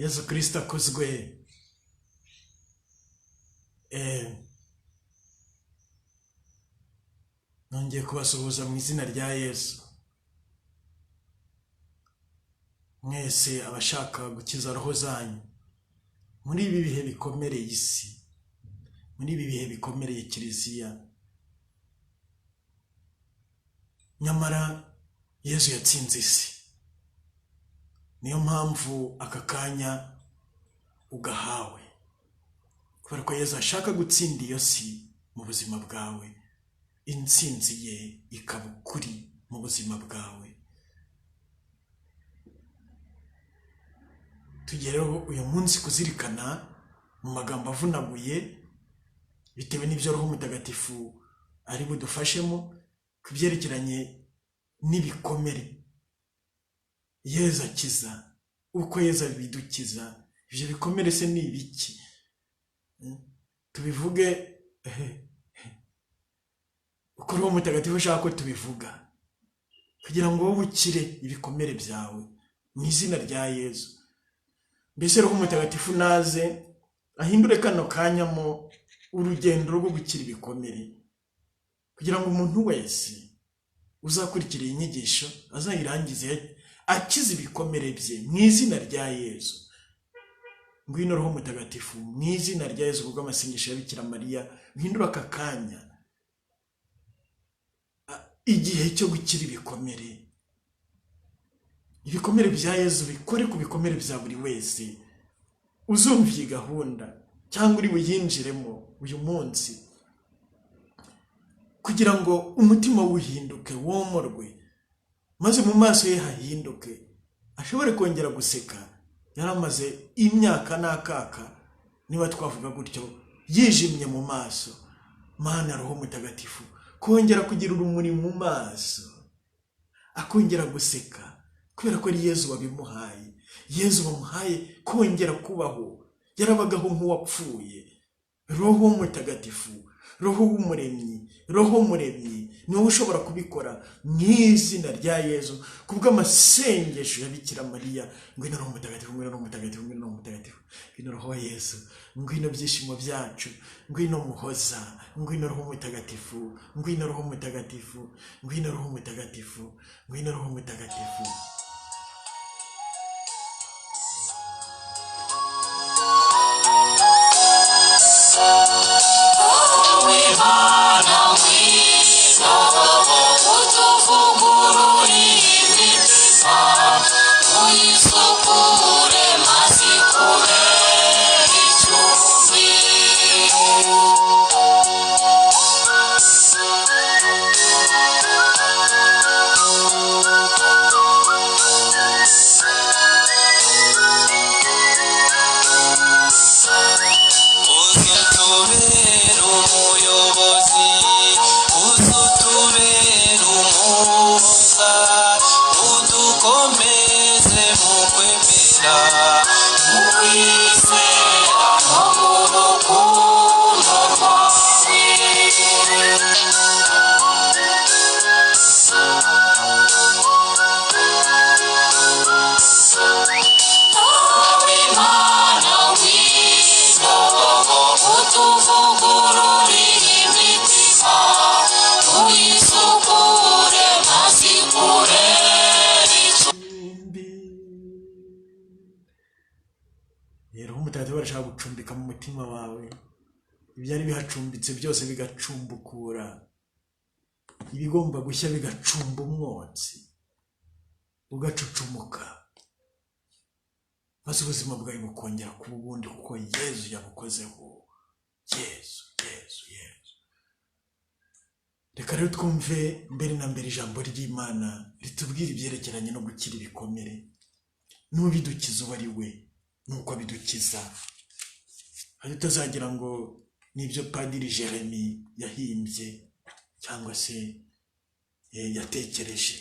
Yesu Kristo akozwe. Nongeye kubasuhuza mu izina rya Yesu. Mwese abashaka gukiza roho zanyu muri ibi bihe bikomereye isi, muri ibi bihe bikomereye kiliziya. Nyamara Yesu yatsinze isi. Niyo mpamvu aka kanya ugahawe, kubera ko Yesu ashaka gutsinda iyo si mu buzima bwawe. Intsinzi ye ikaba ukuri mu buzima bwawe. Tugereho uyu munsi kuzirikana mu magambo avunaguye bitewe n'ibyo Roho Mutagatifu ari budufashemo kubyerekeranye n'ibikomere Yesu akiza. Uko Yesu bidukiza, ibyo bikomere se ni ibiki? Tubivuge uko Roho Mutagatifu ashaka ko tubivuga, kugira ngo wowe ukire ibikomere byawe mu izina rya Yesu. Mbese Roho Mutagatifu naze ahindure kano kanyamo urugendo rwo gukira ibikomere, kugira ngo umuntu wese uzakurikira iyi nyigisho azayirangize akize ibikomere bye mu izina rya Yesu. Ngwino Roho Mutagatifu mu izina rya Yesu, kubwo amasengesho ya Bikira Mariya, uhindura aka kanya igihe cyo gukira ibikomere. Ibikomere bya Yesu bikore ku bikomere bya buri wese uzumva iyi gahunda cyangwa uri buyinjiremo uyu munsi, kugira ngo umutima uhinduke, womorwe, maze mu maso ye hahinduke, ashobore kongera guseka. Yaramaze imyaka n'akaka, niba twavuga gutyo, yijimye mu maso. Mana Roho Mutagatifu, kongera kugira urumuri mu maso, akongera guseka, kubera ko ari Yesu wabimuhaye. Yesu wamuhaye kongera kubaho, yarabagaho nk'uwapfuye. Roho Mutagatifu, Roho w'umuremyi, Roho muremyi, niwe ushobora kubikora mu izina rya Yesu, kubwo amasengesho ya Bikira Mariya. Ngwino Roho Mutagatifu, ngwino Roho Mutagatifu, ngwino Roho Mutagatifu, ngwino Roho wa Yesu, ngwino byishimo byacu, ngwino muhoza, ngwino Roho Mutagatifu, ngwino Roho Mutagatifu, ngwino Roho Mutagatifu, ngwino Roho Mutagatifu. Roho Mutagatifu arashaka gucumbika mu mutima wawe, ibyari bihacumbitse byose bigacumbukura, ibigomba gushya bigacumba umwotsi, ugacucumuka, maze ubuzima bwawe bukongera kuba ubundi, kuko Yesu yabukozeho. Yesu, Yesu, Yesu. Reka rero twumve mbere na mbere ijambo ry'Imana ritubwira ibyerekeranye no gukira ibikomere, n'ubidukiza uwo ari we, nuko bidukiza. Hari utazagira ngo nibyo Padiri Jeremy yahimbye cyangwa se yatekereje.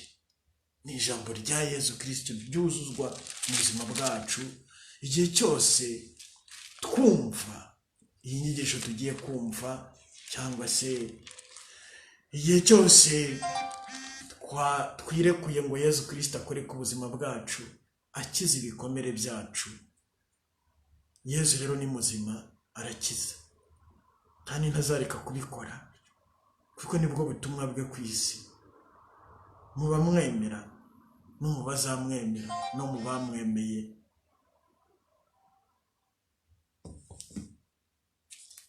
Ni ijambo rya Yesu Kristo ryuzuzwa mu buzima bwacu igihe cyose twumva iyi nyigisho tugiye kumva, cyangwa se igihe cyose twirekuye ngo Yesu Kristo akore ku buzima bwacu, akize ibikomere byacu Yezu rero ni muzima, arakiza kandi ntazareka kubikora, kuko nibwo butumwa bwe ku isi. Mu bamwemera no mu bazamwemera no mu bamwemeye.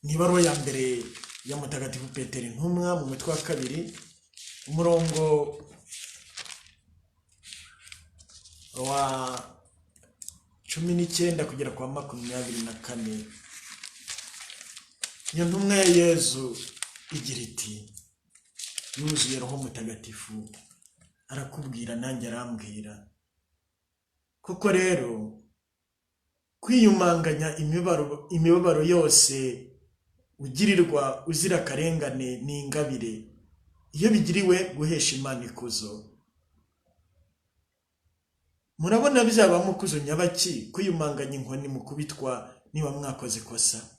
Ni ibaruwa ya mbere ya Mutagatifu Petero Intumwa mu mutwe wa 2 umurongo wa 19 kugera kwa 24. Iyo ntumwa ya Yezu igira iti, yuzuye Roho Mutagatifu, arakubwira nanjye arambwira. Kuko rero kwiyumanganya imibabaro yose ugirirwa uzira karengane ni ingabire, iyo bigiriwe guhesha Imana ikuzo. Murabona byaba mukuzo nyabaki kwiyumanganya inkoni mukubitwa niba mwakoze kosa,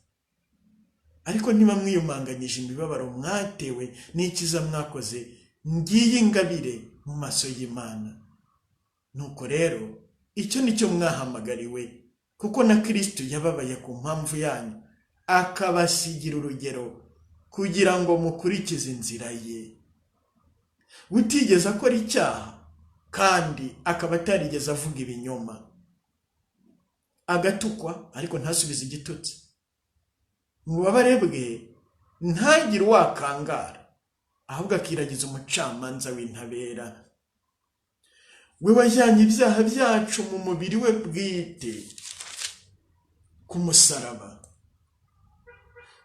ariko niba mwiyumanganyije imibabaro mwatewe n'ikiza mwakoze, ngiye ingabire mu maso y'Imana. Nuko rero icyo nicyo mwahamagariwe, kuko na Kristo yababaye ku mpamvu yanyu, akabasigira urugero kugira ngo mukurikize inzira ye. Utigeze akora icyaha kandi akaba atarigeze avuga ibinyoma, agatukwa ariko ntasubize igitutsi. Mu bubabare bwe ntagire uwakangara, ahubwo akiragiza umucamanza w'intabera. We wajyanye ibyaha byacu mu mubiri we bwite ku musaraba,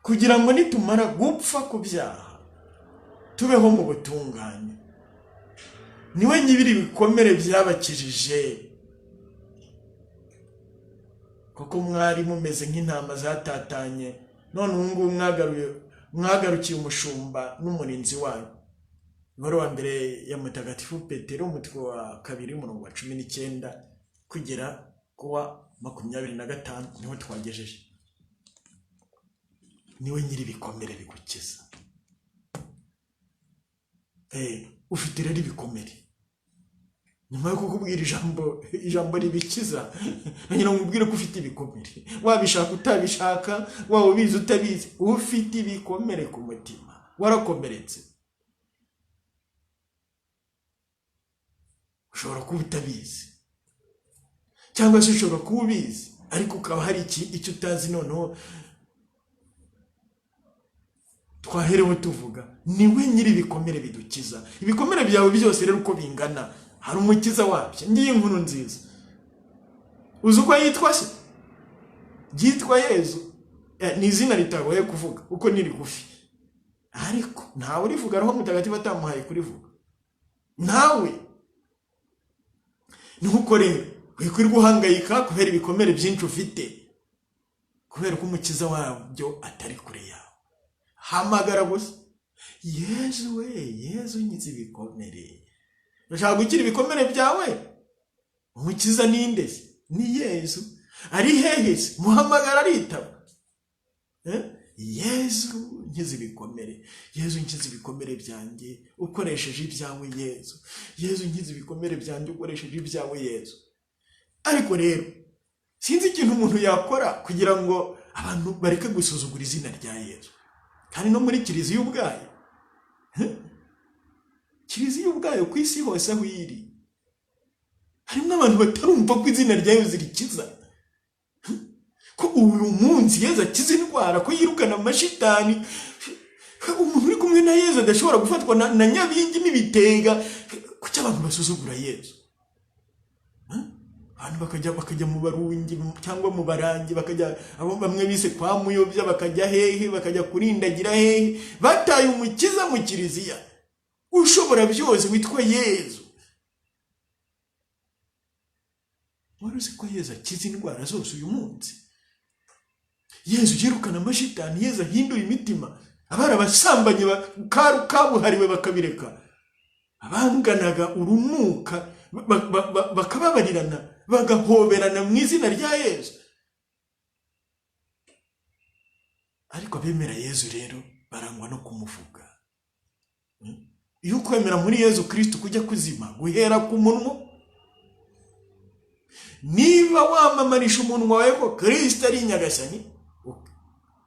kugira ngo nitumara gupfa ku byaha tubeho mu butungane. Niwe nyibiri ibikomere byabakijije, kuko mwari mumeze nk'intama zatatanye, none ubu ngubu mwagarukiye umushumba n'umurinzi wanyu. Ibaruwa mbere ya Mutagatifu Petero umutwe wa 2 umurongo wa 19 kugera kuwa 25 niho twagejeje. Niwe nyiri ibikomere bigukiza. Ufite rero ibikomere, nyuma yo kukubwira ijambo ribikiza, ngira ngo ubwire ko ufite ibikomere, wabishaka utabishaka, waba ubizi utabizi, ufite ibikomere ku mutima, warakomeretse. Ushobora kuba utabizi, cyangwa se ushobora kuba ubizi ariko ukaba hari icyo utazi. Noneho twaherewe tuvuga, niwe nyiri ibikomere bidukiza. Ibikomere byawe byose rero uko bingana, hari umukiza wabyo. Ngiye inkuru nziza, uzi uko yitwa se? Yitwa Yezu. Ni izina ritagoye kuvuga uko ni rigufi, ariko ntawe urivuga Roho Mutagatifu atamuhaye kurivuga. Nawe nuko rero wikwirwa uhangayika kubera ibikomere byinshi ufite, kubera ko umukiza wabyo atari kure yawe. Hamagara gusa, Yezu we, Yezu nkiza ibikomere. Urashaka gukira ibikomere byawe? Umukiza ninde se? Ni Yezu. Ari hehe se? Muhamagara aritaba. Yezu nkiza ibikomere, Yezu nkiza ibikomere byanjye ukoresheje ibyawe Yezu, Yezu nkiza ibikomere byanjye ukoresheje ibyawe Yezu. Ariko rero sinzi ikintu umuntu yakora kugira ngo abantu bareke gusuzugura izina rya Yezu. Kandi no muri kiliziya ubwayo, kiliziya ubwayo ku isi hose aho iri, harimo abantu batarumva ko izina rya Yezu rikiza. Ko uyu munsi Yezu akiza indwara, ko yirukana amashitani. Umuntu uri kumwe na Yezu adashobora gufatwa na nyabingi n'ibitega. Kuki abantu basuzugura Yezu? Abantu bakajya mu barungi cyangwa mu barangi, bakajya abo bamwe bise kwa muyobya, bakajya hehe, bakajya kurindagira hehe, bataye umukiza mu kiliziya ushobora byose witwa Yezu. Waruzi ko Yezu akiza indwara zose uyu munsi? Yezu yirukana amashitani, Yezu ahindura imitima. Abari abasambanyi kabuhariwe bakabireka, abanganaga urunuka bakababarirana, bagahoberana mu izina rya Yezu. Ariko abemera Yezu rero barangwa no kumuvuga. Iyo ukwemera muri Yezu Kristo kujya kuzima guhera ku munwa, niba wamamarisha umunwa wawe ko Kristo ari nyagasani,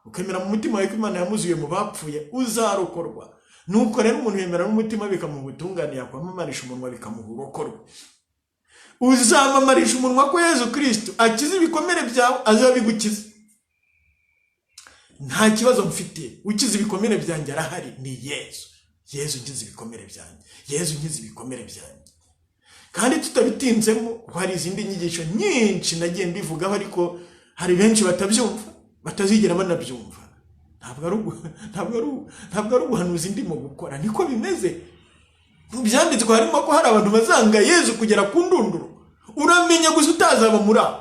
ukemera mu mutima wawe ko Imana yamuzuye mu bapfuye, uzarokorwa. Nuko rero umuntu yemera n'umutima bikamuha ubutungane, yakwamamarisha umunwa bikamuha urokorwa. Uzamamarisha umunwa ko Yesu Kristo akiza ibikomere byawe, azabigukiza. Nta kibazo mfite, ukiza ibikomere byanjye arahari, ni Yesu. Yesu nkiza ibikomere byanjye, Yesu nkiza ibikomere byanjye. Kandi tutabitinzemo, hari izindi nyigisho nyinshi nagiye mbivugaho, ariko hari benshi batabyumva, batazigera banabyumva. Ntabwo ari ubuhanuzi ndimo gukora, niko bimeze. Mu byanditswe harimo ko hari abantu bazanga Yesu kugera ku ndunduro. Uramenya gusa utazaba muri abo,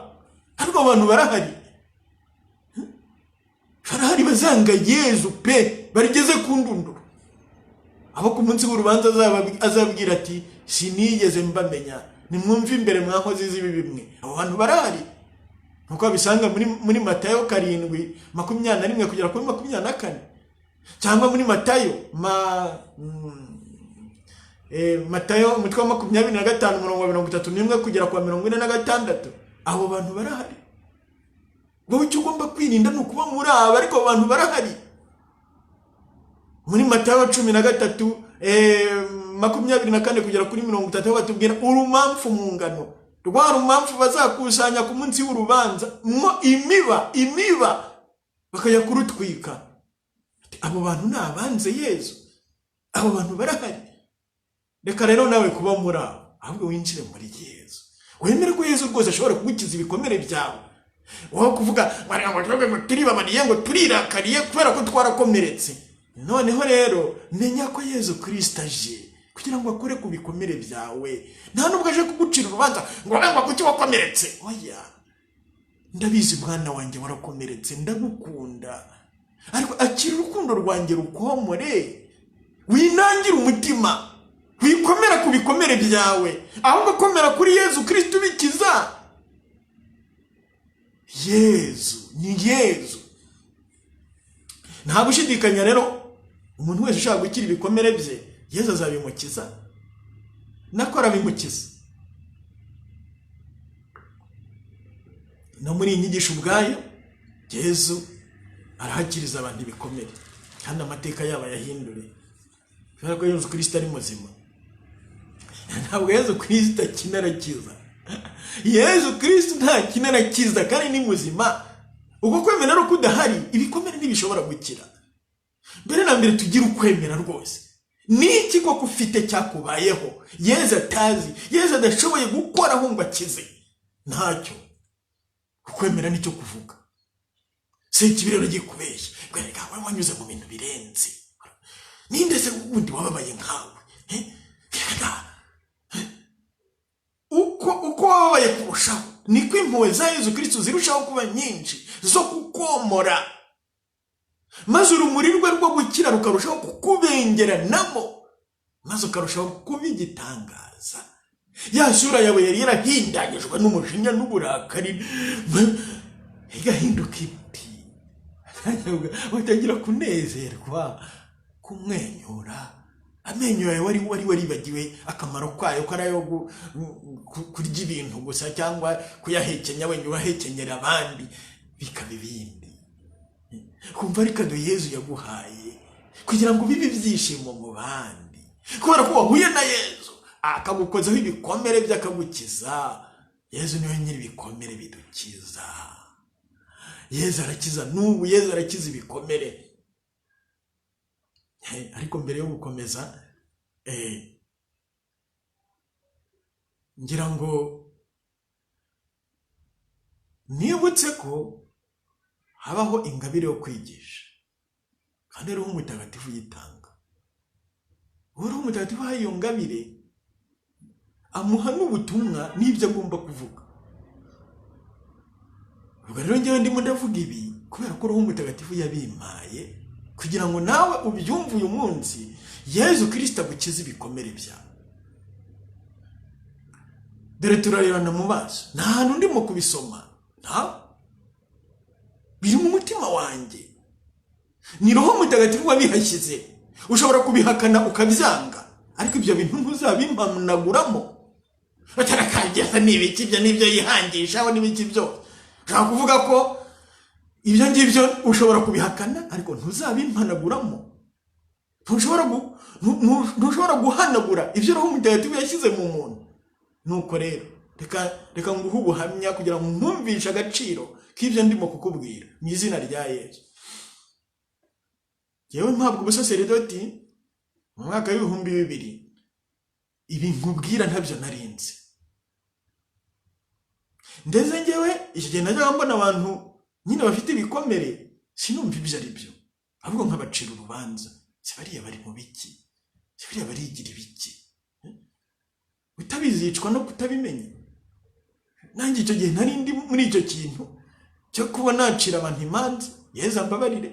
ariko abantu barahari. Barahari bazanga Yesu pe, barigeze ku ndunduro. Abo ku munsi w'urubanza azabwira ati sinigeze mbamenya, nimwumve imbere mwakoze ibi bimwe. Abo bantu barahari. Nuko bisanga muri Matayo 7:21 kugera kuri 24, cyangwa muri Matayo umutwe wa 25:31 kugera kwa 46. Abo bantu barahari. Wowe icyo ugomba kwirinda ni ukuba muri aba, ariko abo bantu barahari. Muri Matayo 13:24 kugera kuri 30 batubwira urumamfu mu ngano, rwa rumamfu bazakusanya ku munsi w'urubanza mwo imiba bakajya kurutwika. Abo bantu ni abanze Yesu, abo bantu barahari. Reka rero nawe kuba muri abo, ahubwo winjire muri Yesu, wemere ko Yesu rwose ashobora kugukiza ibikomere byawe. Wowe kuvuga ngo turi babaniye ngo turirakariye kubera ko twarakomeretse. Noneho rero menya ko Yesu Kristo aje kugira ngo akore ku bikomere byawe. Nta nubwo aje kugucira urubanza ngo kuki wakomeretse. Oya, ndabizi mwana wanjye warakomeretse, ndagukunda, ariko akira urukundo rwanjye rukomore, winangira umutima, wikomera ku bikomere byawe, ahubwo komera kuri Yesu Kristo ubikiza. Yesu ni Yesu. Nta gushidikanya rero, umuntu wese ushaka gukira ibikomere bye, Yesu azabimukiza, nakora bimukiza. No muri inyigisho ubwayo, Yesu arahakiriza abantu ibikomere, kandi amateka yabo yahindure. Kubera ko Yesu Kristo ari muzima. Ntabwo Yesu Kristo akinarakiza. Yesu Kristo nta kinarakiza kandi ni muzima. Uko kwemera no kudahari, ibikomere ntibishobora gukira. Mbere na mbere tugira ukwemera rwose. Niki ko kufite cyakubayeho Yesu atazi, Yesu adashoboye gukora aho ngo akize? Ntacyo. Ukwemera nicyo kuvuga. Se kibirero gikubeshya, kwereka we wanyuze mu bintu birenze. Ninde se ubundi wababaye nkawe? Uko wababaye kurushaho, niko impuhwe za Yesu Kristo zirushaho kuba nyinshi, zo kukomora. Maze urumuri rwe rwo gukira rukarushaho kukubengeranamo, maze ukarushaho kuba igitangaza. Ya sura yawe yari yarahindanyijwe n'umujinya n'uburakari, igahinduka ibiti. Watangira kunezerwa, kumwenyura. Amenyo yawe wari waribagiwe akamaro kwayo, ko arayo kurya ibintu gusa cyangwa kuyahekenya wenyine urahekenyera abandi, bikaba ibindi. Kumva ari kado Yesu yaguhaye kugira ngo bibe ibyishimo mu bandi, kubera ko wahuye na Yesu akagukozaho ibikomere by'akagukiza. Yesu niwe nyiri ibikomere bidukiza. Yesu arakiza n'ubu, Yesu arakiza ibikomere. Ariko mbere yo gukomeza, ngira ngo nibutse ko habaho ingabire yo kwigisha, kandi Roho Mutagatifu yitanga. Roho Mutagatifu ahaye iyo ngabire, amuha n'ubutumwa n'ibyo agomba kuvuga. Ubwo rero njyewe ndimo ndavuga ibi kubera ko Roho Mutagatifu yabimpaye, kugira ngo nawe ubyumve uyu munsi Yesu Kristo agukiza ibikomere byawe. Dore turarebana mu maso, nta hantu ndimo kubisoma, nta biri mu mutima wanjye. Ni Roho Mutagatifu wabihashyize. Ushobora kubihakana ukabyanga, ariko ibyo bintu ntuzabimpanaguramo. batarakagira n'ibiki byo nibyo yihangisha aho n'ibiki byo. Ushaka kuvuga ko ibyo ngibyo ushobora kubihakana ariko ntuzabimpanaguramo. Ntushobora guhanagura ibyo Roho Mutagatifu yashyize mu muntu. Nuko rero reka nguhe ubuhamya kugira ngo nkumvishe agaciro k'ibyo ndimo kukubwira mu izina rya Yesu. Yewe mpabwa ubusaseridoti mu mwaka w'2000, ibi nkubwira ntabyo narinze. Ndeze ngewe iki gihe najyaga mbona abantu nyine bafite ibikomere, sinumva ibyo ari byo, ahubwo nkabacira urubanza. Se bariya bari mu biki? Se bariya barigira ibiki? Utabizicwa no kutabimenya. Nanjye icyo gihe nari ndi muri icyo kintu cyo kuba nacira abantu imanza. Yezu ambabarire.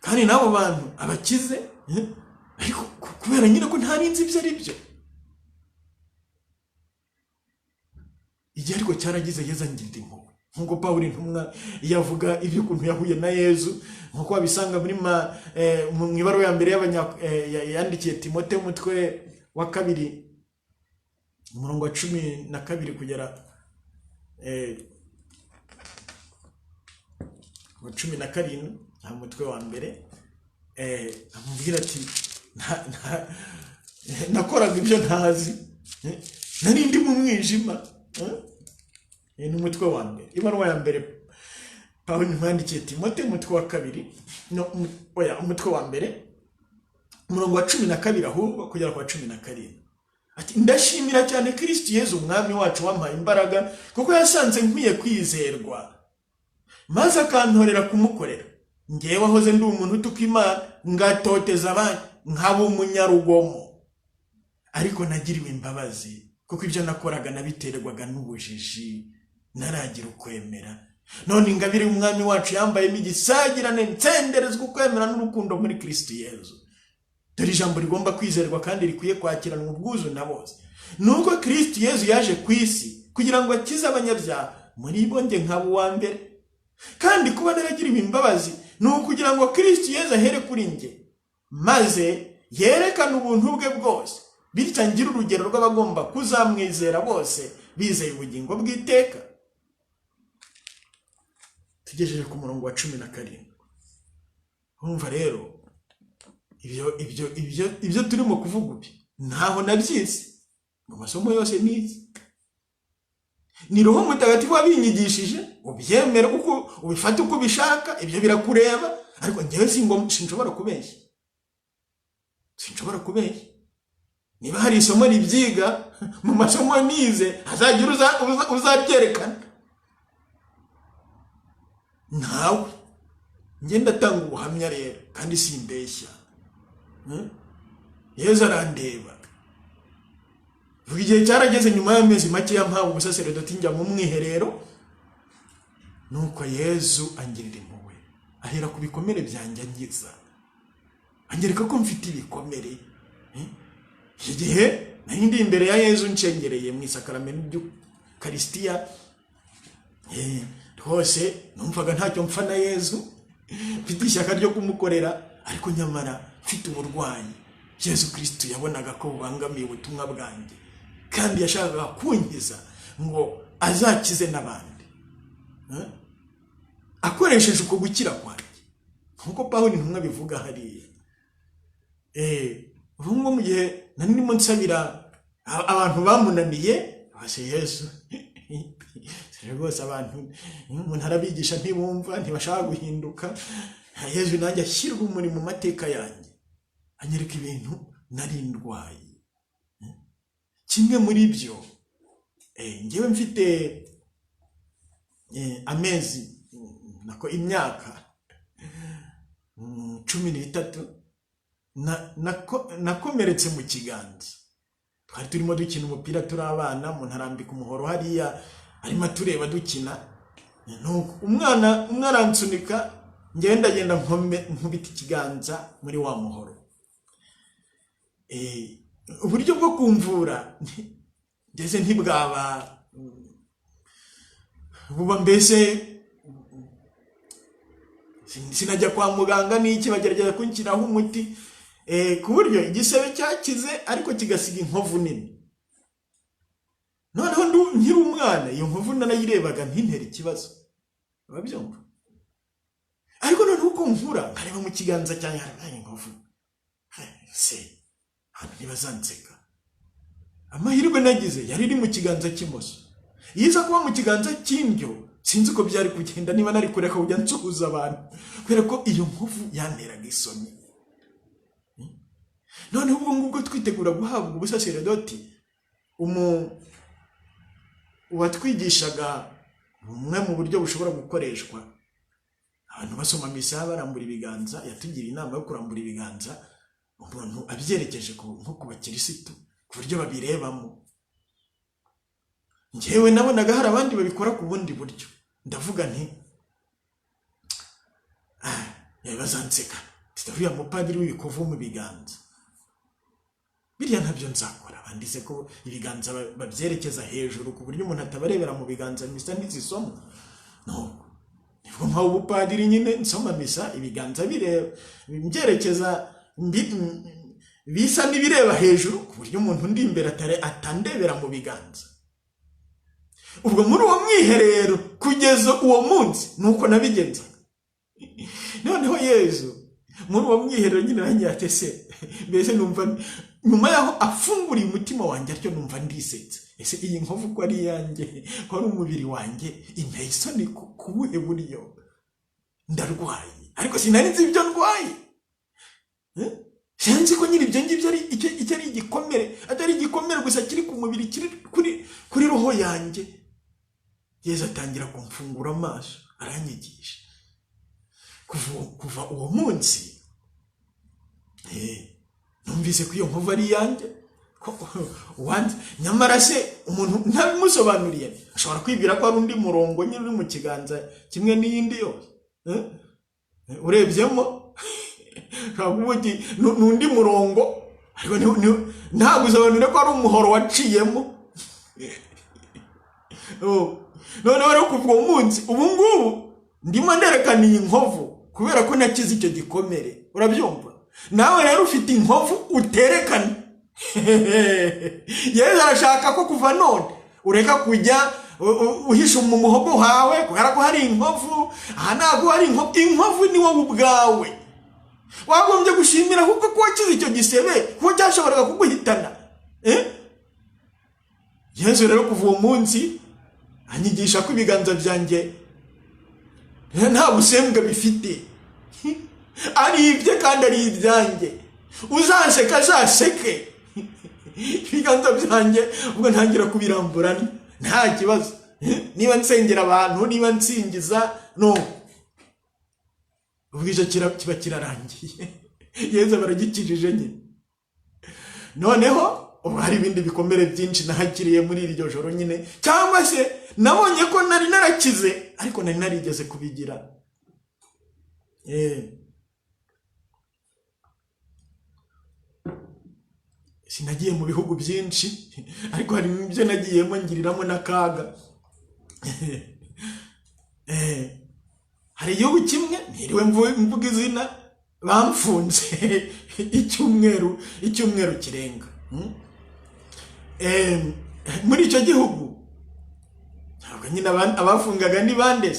Kandi nabo bantu abakize, ariko kubera nyine ko ntarinzi ibyo ari byo. Igihe ariko cyaragize Yezu angirira impuhwe. Nkuko Pawulo intumwa yavuga ibyo kuntu yahuye na Yezu, nkuko babisanga muri mu ibaruwa ya mbere yandikiye Timote umutwe wa 2 umurongo wa 12 kugera wa 17, umutwe wa mbere, amubwira ati nakoraga ibyo ntazi, nari ndi mu mwijima. Ni umutwe wa mbere, ibaruwa ya mbere Pawulo yandikiye Timote umutwe wa 2, umutwe wa mbere umurongo wa 12 ahubwo kugera kwa 17. Ati ndashimira cyane Kristo Yezu umwami wacu wampaye imbaraga, kuko yasanze nkwiye kwizerwa maze akantorera kumukorera. Ngewe wahoze ndi umuntu utuka Imana, ngatoteza abandi, nkaba umunyarugomo, ariko nagiriwe imbabazi, kuko ibyo nakoraga nabiterwaga n'ubujiji, naragira ukwemera. None ingabire umwami wacu yambayemo igisagirane, nsenderezwa ukwemera n'urukundo muri Kristo Yezu. Dore ijambo rigomba kwizerwa kandi rikwiye kwakiranwa ubwuzu na bose. Nuko Kristo Yezu yaje ku isi kugira ngo akize abanyabyaha, muri bo nge nkaba uwa mbere. Kandi kuba naragiriwe imbabazi ni ukugira ngo Kristo Yezu ahere kuri nge, maze yerekane ubuntu bwe bwose, bityo ngire urugero rw'abagomba kuzamwizera bose bizeye ubugingo bw'iteka. Tugejeje ku murongo wa 17. Urumva rero ibyo turimo kuvuga ubi ntaho nabyize mu masomo yose nize. Ni Roho Mutagatifu wabinyigishije, ubyemera uko ubifata uko bishaka, ibyo birakureba, ariko ngewe sinshobora kubeshya. Sinshobora kubeshya. Niba hari isomo ribyiga mu masomo nize, hazagira uzabyerekana. Ntawe. Ngenda tanga ubuhamya rero kandi simbeshya. Yezu arandeba. Igihe cyarageze nyuma y'amezi make yampawe ubusaseridoti njya mu mwiherero, nuko Yezu angirira impuhwe, ahera ku bikomere byanjye angiza, anyereka ko mfite ibikomere. Igihe nari ndi imbere ya Yezu nshengereye mu isakaramentu ry'Ukaristiya, rwose numvaga ntacyo mpfa na Yezu, mfite ishyaka ryo kumukorera, ariko nyamara mfite uburwayi Yezu Kristo yabonaga ko bubangamiye ubutumwa bwanjye, kandi yashakaga kunkiza ngo azakize n'abandi, akoresheje uko gukira kwanjye, nkuko Pawulo intumwa bivuga hariya. Ubwo mu gihe nari ndimo nsabira abantu bamunaniye, base Yesu rwose abantu umuntu arabigisha ntibumva, ntibashaka guhinduka. Yezu nanjye ashyirwa umuri mu mateka yanjye, anyereka ibintu nari ndwaye. Kimwe muri byo, ngewe mfite imyaka 13, nakomeretse mu kiganza. Twari turimo dukina umupira turi abana, umuntu arambika umuhoro hariya arimo atureba dukina, umwana aransunika, ngenda nkubita ikiganza muri wa muhoro. Uburyo bwo kumvura ngeze ntibwaba buba, mbese sinajya kwa muganga n'iki, bagerageza kunshyiraho umuti, ku buryo igisebe cyakize ariko kigasiga inkovu nini. noneho nkiri umwana iyo nkovu nanayirebaga ntintera ikibazo, urabyumva? ariko noneho uko nkura nkareba mu kiganza cyanjye hari inkovu, se hano ntibazanseka. Amahirwe nagize yari iri mu kiganza cy'imoso, yiza kuba mu kiganza cy'indyo sinzi ko byari kugenda niba nari kureka kujya nsuhuza abantu, kubera ko iyo nkovu yanteraga isoni. Noneho ubwo ngubwo twitegura guhabwa ubusaserdoti, uwatwigishaga bumwe mu buryo bushobora gukoreshwa abantu basoma misa barambura ibiganza, yatugira inama yo kurambura ibiganza umuntu abyerekeje nko ku bakirisitu ku buryo babirebamo. Njyewe nabonaga hari abandi babikora ku bundi buryo, ndavuga nti bazanseka, uriya mupadiri w'ibikovu mu biganza, biriya ntabyo nzakora. Banditse ko ibiganza babyerekeza hejuru ku buryo umuntu atabarebera mu biganza misa ntizisoma. No, nibwo mpawe ubupadiri nyine nsoma misa ibiganza bireba mbyerekeza bisa n'ibireba hejuru ku buryo umuntu undi imbere atandebera mu biganza. Ubwo muri uwo mwiherero kugeza uwo munsi nuko nabigenza. Noneho Yezu muri uwo mwiherero nyine yanyatese, mbese numva nyuma yaho afunguriye umutima wanjye atyo numva ndisetse, ese iyi nkovu ko ari yanjye, ko ari umubiri wanjye, inteye isoni ku buhe buryo? Ndarwaye ariko sinari nzi ibyo ndwaye, sinzi ko nyiri ibyo ngibyo ari igikomere, atari igikomere gusa kiri ku mubiri, kiri kuri roho yanjye. Yezu atangira kumfungura amaso aranyigisha. Kuva uwo munsi numvise ko iyo nkovu ari yanjye. Nyamara se umuntu ntabimusobanuriye ashobora kwibwira ko ari undi murongo nyine uri mu kiganza kimwe n'iyindi yose, urebyemo n'undi murongo, ariko ntagusobanurire ko ari umuhoro waciyemo. Noneho rero kuva uwo munsi ubu ngubu ndimo nderekana iyi nkovu kubera ko nakize icyo gikomere, urabyumva? Nawe rero ufite inkovu uterekana. Yezu arashaka ko kuva none ureka kujya uhisha mu muhogo hawe kubera ko hari inkovu. Aha ntabwo hari inkovu ni wowe ubwawe. Wagombye gushimira kuko ko wakize icyo gisebe, kuko cyashoboraga kuguhitana. Yezu rero kuva uwo munsi anyigisha ko ibiganza byanjye nta busembwa bifite, ari ibye kandi ari ibyanjye. Uzaseka azaseke, ibiganza byanjye ubwo ntangira kubirambura nta kibazo. Niba nsengera abantu, niba nsingiza, no, ubwo icyo kiba kirarangiye. Yezu baragikijije nyine. Noneho ubu hari ibindi bikomere byinshi nahakiriye muri iryo joro nyine, cyangwa se nabonye ko nari narakize ariko nari narigeze kubigira. Sinagiye mu bihugu byinshi ariko hari ibyo nagiyemo ngiriramo n'akaga. Hari igihugu kimwe ntiriwe mvuga izina bamfunze icyumweru kirenga. Muri icyo gihugu ntabwo nyine abafungaga ni bande?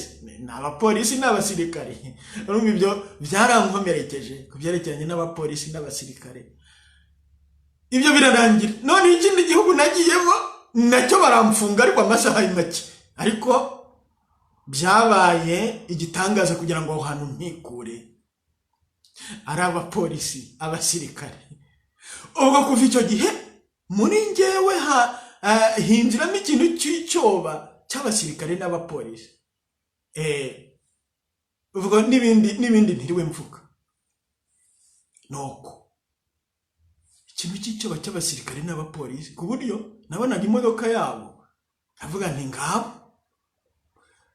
Ni abapolisi n'abasirikare. Urumva ibyo byarankomerekeje ku byerekeranye n'abapolisi n'abasirikare. Ibyo birarangira. None ikindi gihugu nagiyemo nacyo baramfunga ariko amasaha make, ariko byabaye igitangaza kugira ngo aho hantu ntikure ari abapolisi abasirikare. Ubwo kuva icyo gihe muri njyewe hinjiramo ikintu cy'icyoba cy'abasirikare n'abapolisi. Ubwo n'ibindi ntiriwe mvuga. Nuko ikintu cy'icyoba cy'abasirikare n'abapolisi ku buryo nabonaga imodoka yabo avuga nti ngabo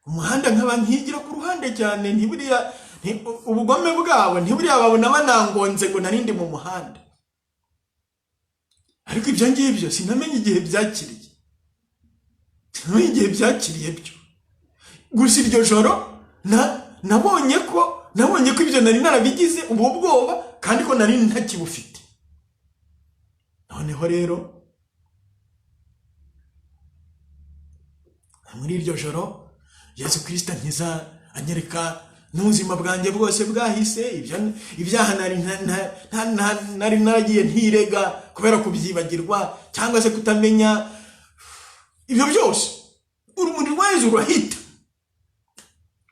umuhanda nkaba nkigira ku ruhande cyane, ntiburiya ubugome bwabo ntiburiya babona banangonze ngo narindi mu muhanda. Ariko ibyo ngibyo sinamenye igihe byakiriye byo. Gusa iryo joro nabonye ko ibyo nari narabigize ubu bwoba kandi ko nari ntakibufite. Noneho rero muri iryo joro Yesu Kristo nkiza anyereka n'ubuzima bwanjye bwose bwahise, ibyaha nari naragiye ntirega kubera kubyibagirwa cyangwa se kutamenya, ibyo byose urumuri rwa Yesu rurahita.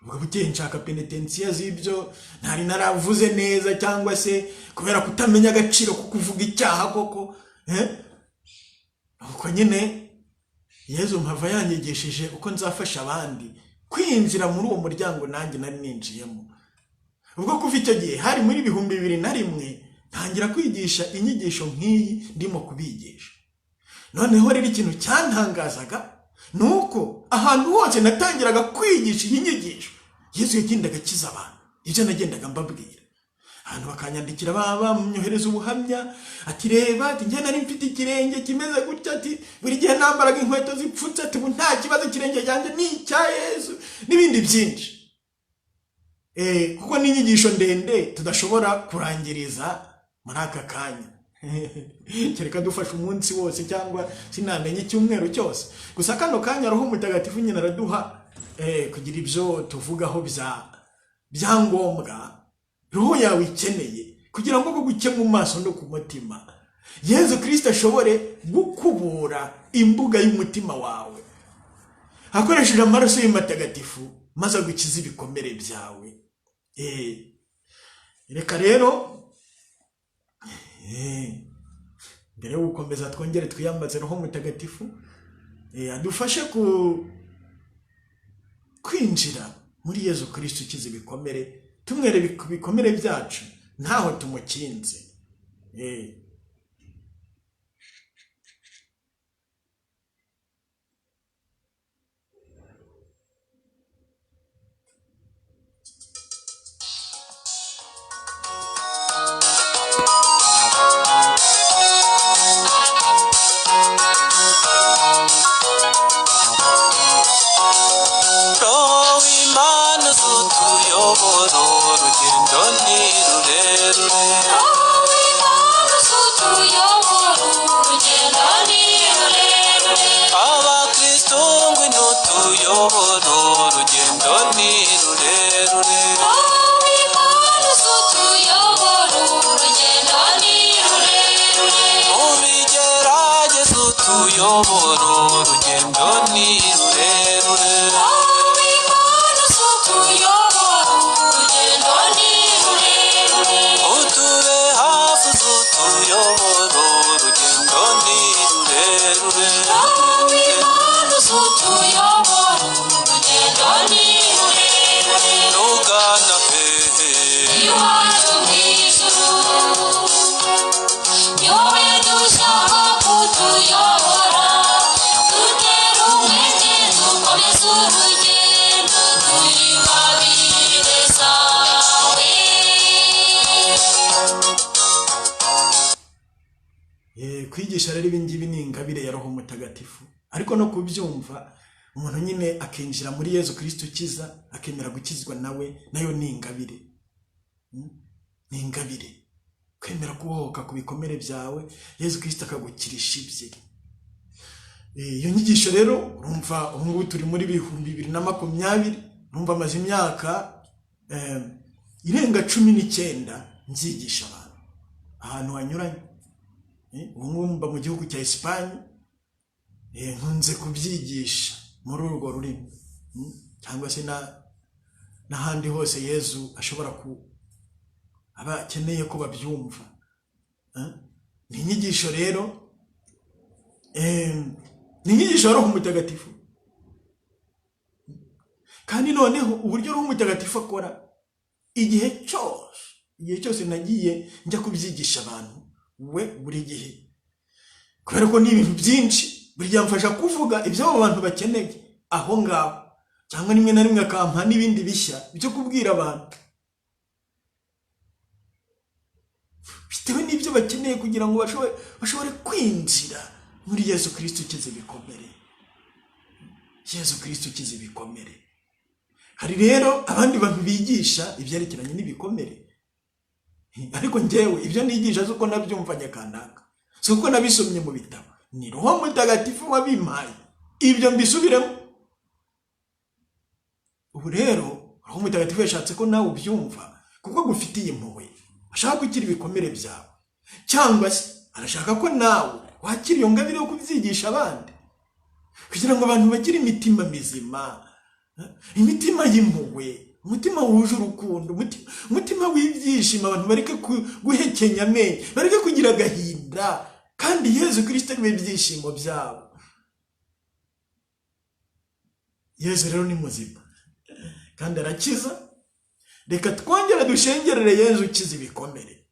Ubwo bukeye nshaka penitensiya z'ibyo ntari naravuze neza, cyangwa se kubera kutamenya agaciro ko kuvuga icyaha koko. Uko nyine Yesu mpava yanyigishije uko nzafasha abandi kwinjira muri uwo muryango nanjye nari ninjiyemo. Ubwo kuva icyo gihe hari muri 2001 ntangira kwigisha inyigisho nk'iyi ndimo kubigisha. Noneho rero ikintu cyantangazaga nuko ahantu hose natangiraga kwigisha iyi nyigisho Yesu yagendaga akiza abantu. Ibyo nagendaga mbabwira, abantu bakanyandikira bamyohereza ubuhamya ati reba, ati njye nari mfite ikirenge kimeze gutya, ati buri gihe nambaraga inkweto zipfutse, ati nta kibazo, ikirenge cyanjye ni icya Yesu, n'ibindi byinshi. Kuko n'inyigisho ndende tudashobora kurangiriza muri aka kanya. Kereka dufashe umunsi wose cyangwa sinamenye icyumweru cyose. Gusa kano kanya Roho Mutagatifu nyine araduha kugira ibyo tuvugaho bya ngombwa roho yawe ikeneye kugira ngo guke mu maso no ku mutima Yesu Kristo ashobore gukubura imbuga y'umutima wawe akoresheje amaraso y'Umutagatifu maze agukiza ibikomere byawe. Reka rero mbere yo gukomeza twongere twiyambaze Roho Mutagatifu adufashe kwinjira muri Yesu Kristo ukiza ibikomere, tumwere ibikomere byacu ntaho tumukinze. Kwigisha rero ibingibi ni ingabire ya Roho Mutagatifu, ariko no kubyumva umuntu nyine akinjira muri Yesu Kristo ukiza, akemera gukizwa nayo ni ingabire. Ni ingabire kwemera kubohoka ku bikomere byawe, Yesu Kristo akagukirisha ibye. Iyo nyigisho rero urumva ubu ngubu turi muri 2020, urumva amaze imyaka irenga 19 nzigisha abantu ahantu hanyuranye. Umwumba mu gihugu cya Espagne, nkunze kubyigisha muri urwo rurimi, cyangwa se n'ahandi hose Yesu ashobora aba akeneye ko babyumva. Ni inyigisho rero, ni inyigisho ya Roho Mutagatifu. Kandi noneho uburyo Roho Mutagatifu akora igihe cyose nagiye njya kubyigisha abantu buri gihe, kubera ko ni ibintu byinshi, buri gihe mfasha kuvuga ibyo abo bantu bakeneye aho ngaho, cyangwa rimwe na rimwe akampa n'ibindi bishya byo kubwira abantu bitewe n'ibyo bakeneye kugira ngo bashobore kwinjira muri Yesu Kristo ukiza ibikomere. Yesu Kristo ukiza ibikomere. Hari rero abandi bantu bigisha ibyerekeranye n'ibikomere, ariko njyewe ibyo nigisha zuko nabyumvanye kanaka, zuko nabisomye mu bitabo, ni Roho Mutagatifu wabimpaye ibyo mbisubiremo. ubu rero aho umutagatifu yashatse ko nawe ubyumva kuko gufitiye impuhwe, ashaka gukira ibikomere byawe, cyangwa se arashaka ko nawe wakira iyo ngabire yo kubyigisha abandi, kugira ngo abantu bagire imitima mizima, imitima y'impuhwe, umutima wuje urukundo, umutima w'ibyishimo, abantu bareke guhekenya amenyo, bareke kugira agahinda, kandi Yezu Kristo ariwe byishimo byabo. Yezu rero ni muzima kandi arakiza. Reka twongere dushengerere Yezu ukiza ibikomere.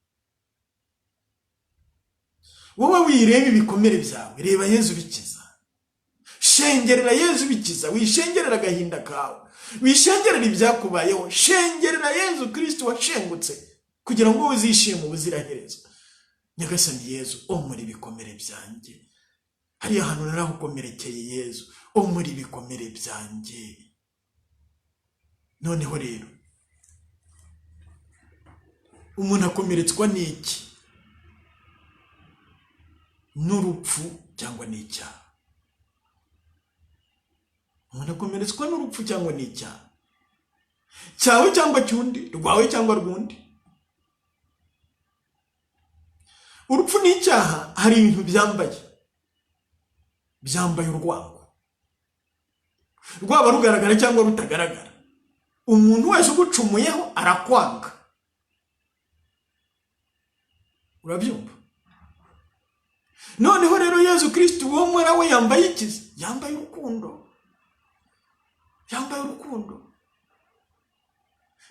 Wowe wireba ibikomere byawe, reba Yezu bikiza. Shengerera Yezu bikiza, wishengerera agahinda kawe, wishengerera ibyakubayeho, shengerera Yezu Kristo washengutse kugira ngo uzishime ubuziraherezo. Nyagasani Yezu, omuri ibikomere byanjye, hariya hantu narahukomerekeye Yezu, omuri ibikomere byanjye. Noneho rero umuntu akomeretswa n'iki? N'urupfu cyangwa n'icyaha. Umuntu akomeretswa n'urupfu cyangwa n'icyaha, cyawe cyangwa cyundi, rwawe cyangwa rwundi. Urupfu n'icyaha hari ibintu byambaye urwango, rwaba rugaragara cyangwa rutagaragara. Umuntu wese ugucumuyeho arakwanga, urabyumva? Noneho rero Yezu Kristo uwo mwana we yambaye ikizi, yambaye urukundo, yambaye urukundo.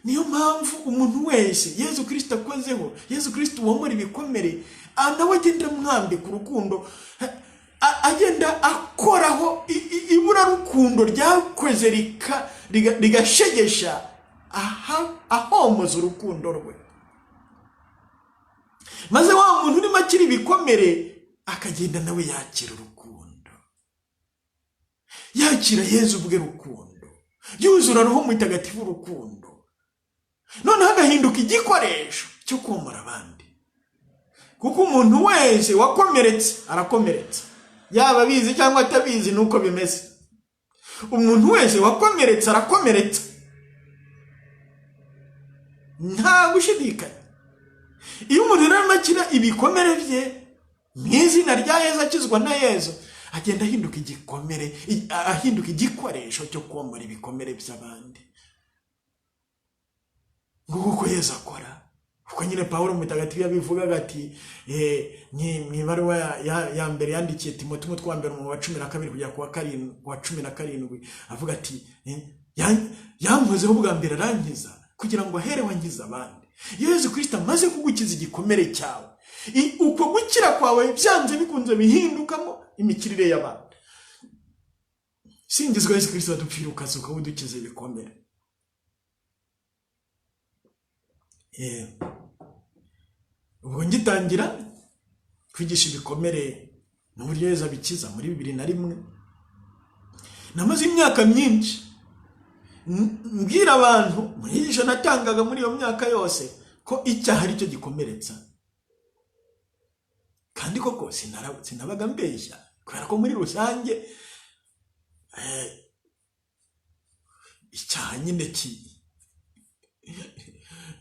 Niyo mpamvu umuntu wese Yezu Kristo akozeho, Yezu Kristo uwo muri ibikomere, nawe agenda mwambika urukundo, agenda akoraho ibura rukundo ryakweze rigashegesha, ahomoza urukundo rwe. Maze wa muntu urimo akiri ibikomere akagenda nawe yakira urukundo, yakira Yezu ubwe rukundo, yuzura Roho Mutagatifu urukundo, noneho agahinduka igikoresho cyo komora abandi. Kuko umuntu wese wakomeretse arakomeretse, yaba abizi cyangwa atabizi, nuko bimeze. Umuntu wese wakomeretse arakomeretse, nta gushidikanya. Iyo umuntu rero akira ibikomere bye mu izina rya Yezu, akizwa na Yezu, agenda ahinduka igikomere, ahinduka igikoresho cyo komora ibikomere by'abandi. Nguko uko Yezu akora. Kuko nyine Pawulo Mutagatifu yabivugaga ati mu ibaruwa ya mbere yandikiye Timoteyo umutwe wa mbere mu wa 12 kujya ku wa 17 avuga ati yankozeho bwa mbere arankiza kugira ngo ahereho ankiza abandi. Yezu Kristo amaze kugukiza igikomere cyawe, uko gukira kwawe byanze bikunze bihindukamo imikirire y'abandi. Singizwa Yezu Kristo adupfira ukazuka udukiza ibikomere. Ubwo ngitangira kwigisha ibikomere n'uburyo Yezu abikiza muri 2001, namaze imyaka myinshi mbwira abantu, mwigisha natangaga muri iyo myaka yose ko icyaha ari cyo gikomeretsa. Kandi koko sinabaga mbeshya, kubera ko muri rusange icyaha nyine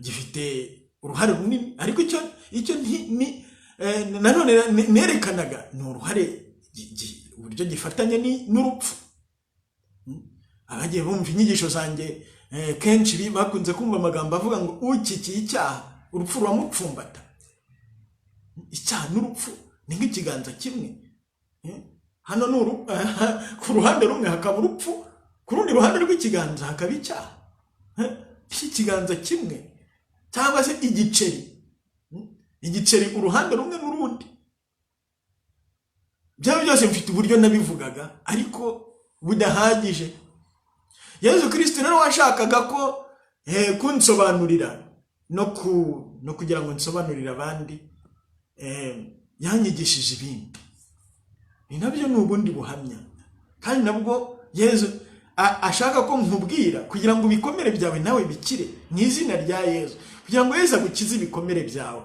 gifite uruhare runini, ariko icyo nanone nerekanaga ni uruhare uburyo gifatanye n'urupfu. Abagiye bumva inyigisho zanjye kenshi bakunze kumva amagambo avuga ngo ukikiye icyaha urupfu ruramupfumbata. Icyaha n'urupfu ni nk'ikiganza kimwe. Hano ku ruhande rumwe hakaba urupfu, ku rundi ruhande rw'ikiganza hakaba icyaha. Ikiganza kimwe cyangwa se igiceri uruhande rumwe n'urundi. Byaba byose mfite uburyo nabivugaga ariko budahagije. Yezu Kristo rero washakaga ko kunsobanurira no kugira ngo nsobanurire abandi, yanyigishije ibindi. Ni nabyo n'ubundi buhamya, kandi nabwo Yezu ashaka ko nkubwira kugira ngo ibikomere byawe nawe bikire mu izina rya Yezu, kugira ngo Yezu agukize ibikomere byawe.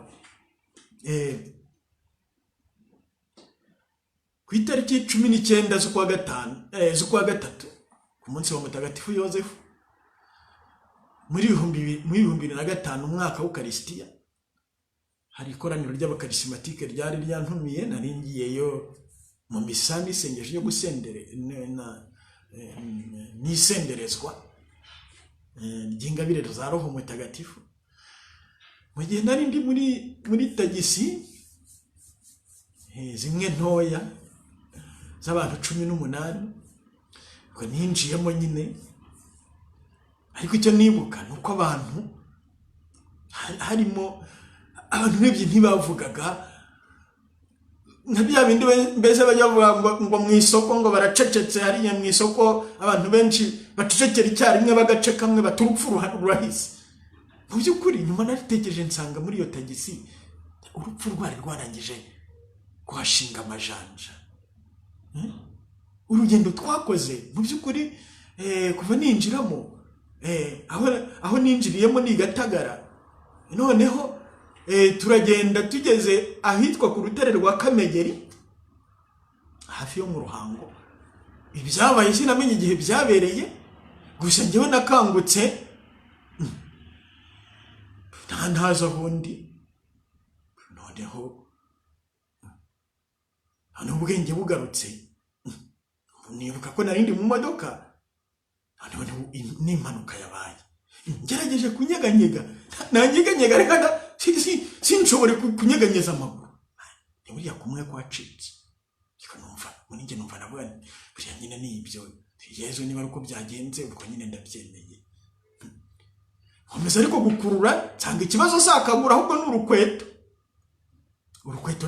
Ku itariki 19 z'ukwa gatatu ku munsi wa Mutagatifu Yozefu, muri 2005 umwaka w'ukarisitiya, hari ikoraniro ry'abakarismatike ryari ryantumiye, nari ngiyeyo mu misa n'isengesho ryo gusendere n'isenderezwa ry'ingabire za Roho Mutagatifu. Mu gihe nari ndi muri tagisi zimwe ntoya z'abantu 18, ngo ninjiyemo nyine, ariko icyo nibuka nuko abantu harimo abantu n'ibyo ntibavugaga nka bya bindi mbese bajya bavuga ngo mu isoko ngo baracecetse, hariya mu isoko abantu benshi bacecekera icyarimwe bagace kamwe baturupfu rurahise. Mu by'ukuri nyuma naritekereje nsanga muri iyo tagisi urupfu rwari rwarangije kuhashinga amajanja. Urugendo twakoze mu by'ukuri kuva ninjiramo, aho ninjiriyemo ni Gatagara, noneho turagenda tugeze ahitwa ku rutare rwa Kamegeri hafi yo mu Ruhango. Ibyabaye sinamenye igihe byabereye, gusa njyewe nakangutse ntaza hundi, noneho ubwenge bugarutse nibuka ko narindi mu modoka, noneho n'impanuka yabaye. Ngerageje kunyeganyega, nanyeganyega reka sinshobore kunyeganyeza amaguru, buriya kumwe kwacitse. Reka numva muri njye numva navuga buriya nyine ni ibyo Yezu, niba uko byagenze ubwo nyine ndabyemeye. Nkomeza ariko gukurura nsanga ikibazo sakagura, ahubwo n'urukweto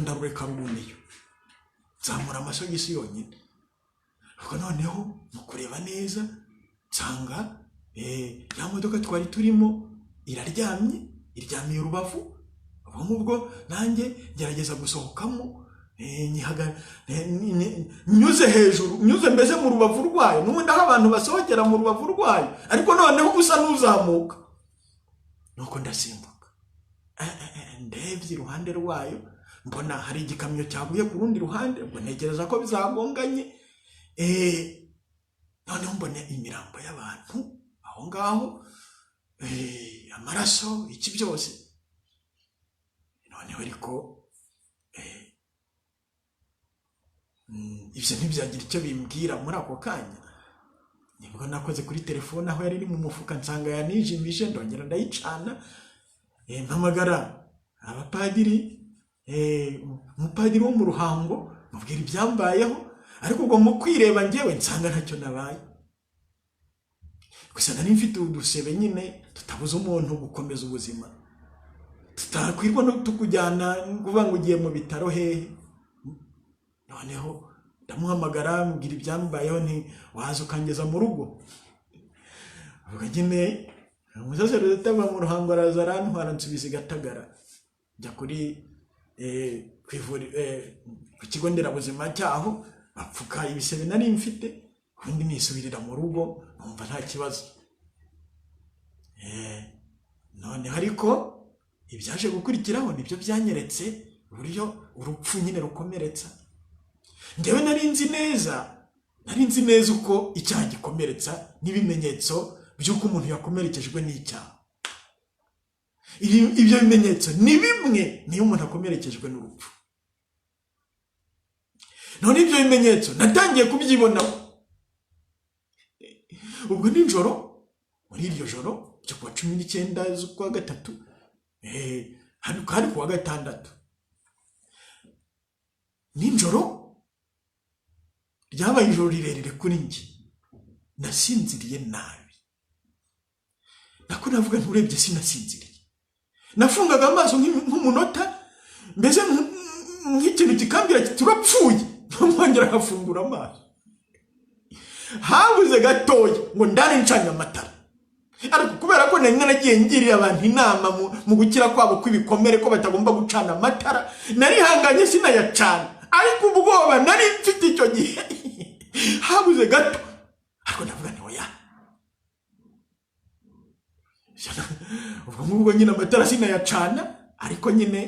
ndarureka rubuneyo, nzamura amasogisi yonyine. Ubwo noneho mu kureba neza nsanga ya modoka twari turimo iryamiye urubavu. Ubwo nanjye ngerageza gusohokamo, nyuze hejuru, nyuze mbese mu rubavu rwayo, n'ubundi aho abantu basohokera mu rubavu rwayo, ariko noneho usa n'uzamuka. Nuko ndasimbuka, ndebye iruhande rwayo mbona hari igikamyo cyaguye ku rundi ruhande, ubwo ntekereza ko bizagonganye. Noneho mbona imirambo y'abantu aho ngaho, amaraso, iki byose. Noneho ariko ibyo ntibyagira icyo bimbwira muri ako kanya. Nibwo nakoze kuri telefone aho yari iri mu mufuka, nsanga yanijimije, ndongera ndayicana, mpamagara abapadiri, umupadiri wo mu Ruhango, mubwira ibyambayeho, ariko ubwo mu kwireba njyewe nsanga ntacyo nabaye. Gusa nari mfite udusebe nyine tutabuza umuntu gukomeza ubuzima, tutakwirwa no tukujyana kuvuga ngo ugiye mu bitaro hehe. Noneho ndamuhamagara mubwira ibyambayeho, nti waza ukangeza mu rugo. Ubwo nyine umusaserodoti ava mu Ruhango araza arantwara nsubiza i Gatagara, njya kuri ku kigo nderabuzima cyaho, bapfuka ibisebe nari mfite, ubundi nisubirira mu rugo numva nta kibazo. Noneho ariko ibyaje gukurikiraho nibyo byanyeretse uburyo urupfu nyine rukomeretsa. Njyewe nari nzi neza uko icyaha gikomeretsa n'ibimenyetso by'uko umuntu yakomerekejwe n'icyaha. Ibyo bimenyetso ni bimwe niyo umuntu akomerekejwe n'urupfu. None ibyo bimenyetso natangiye kubyibonaho. Ubwo nijoro, muri iryo joro cyo kuwa 19 z'ukwa gatatu, hari kuwa gatandatu, nijoro ryabaye ijoro rirerire kuri njye, nasinziriye nabi. Nako navuga nturebye sinasinziriye, nafungaga amaso nk'umunota, mbese nk'ikintu kikambira turapfuye, nkongera nkafungura amaso. Habuze gatoya ngo ndane ncanye amatara, ariko kubera ko nari nagiye ngirira abantu inama mu gukira kwabo kw'ibikomere ko batagomba gucana amatara, narihanganye sinayacana, ariko ubwoba nari mfite icyo gihe habuze gato. Ariko ndavuga nti oya, ubwo nyine amatara sinayacana, ariko nyine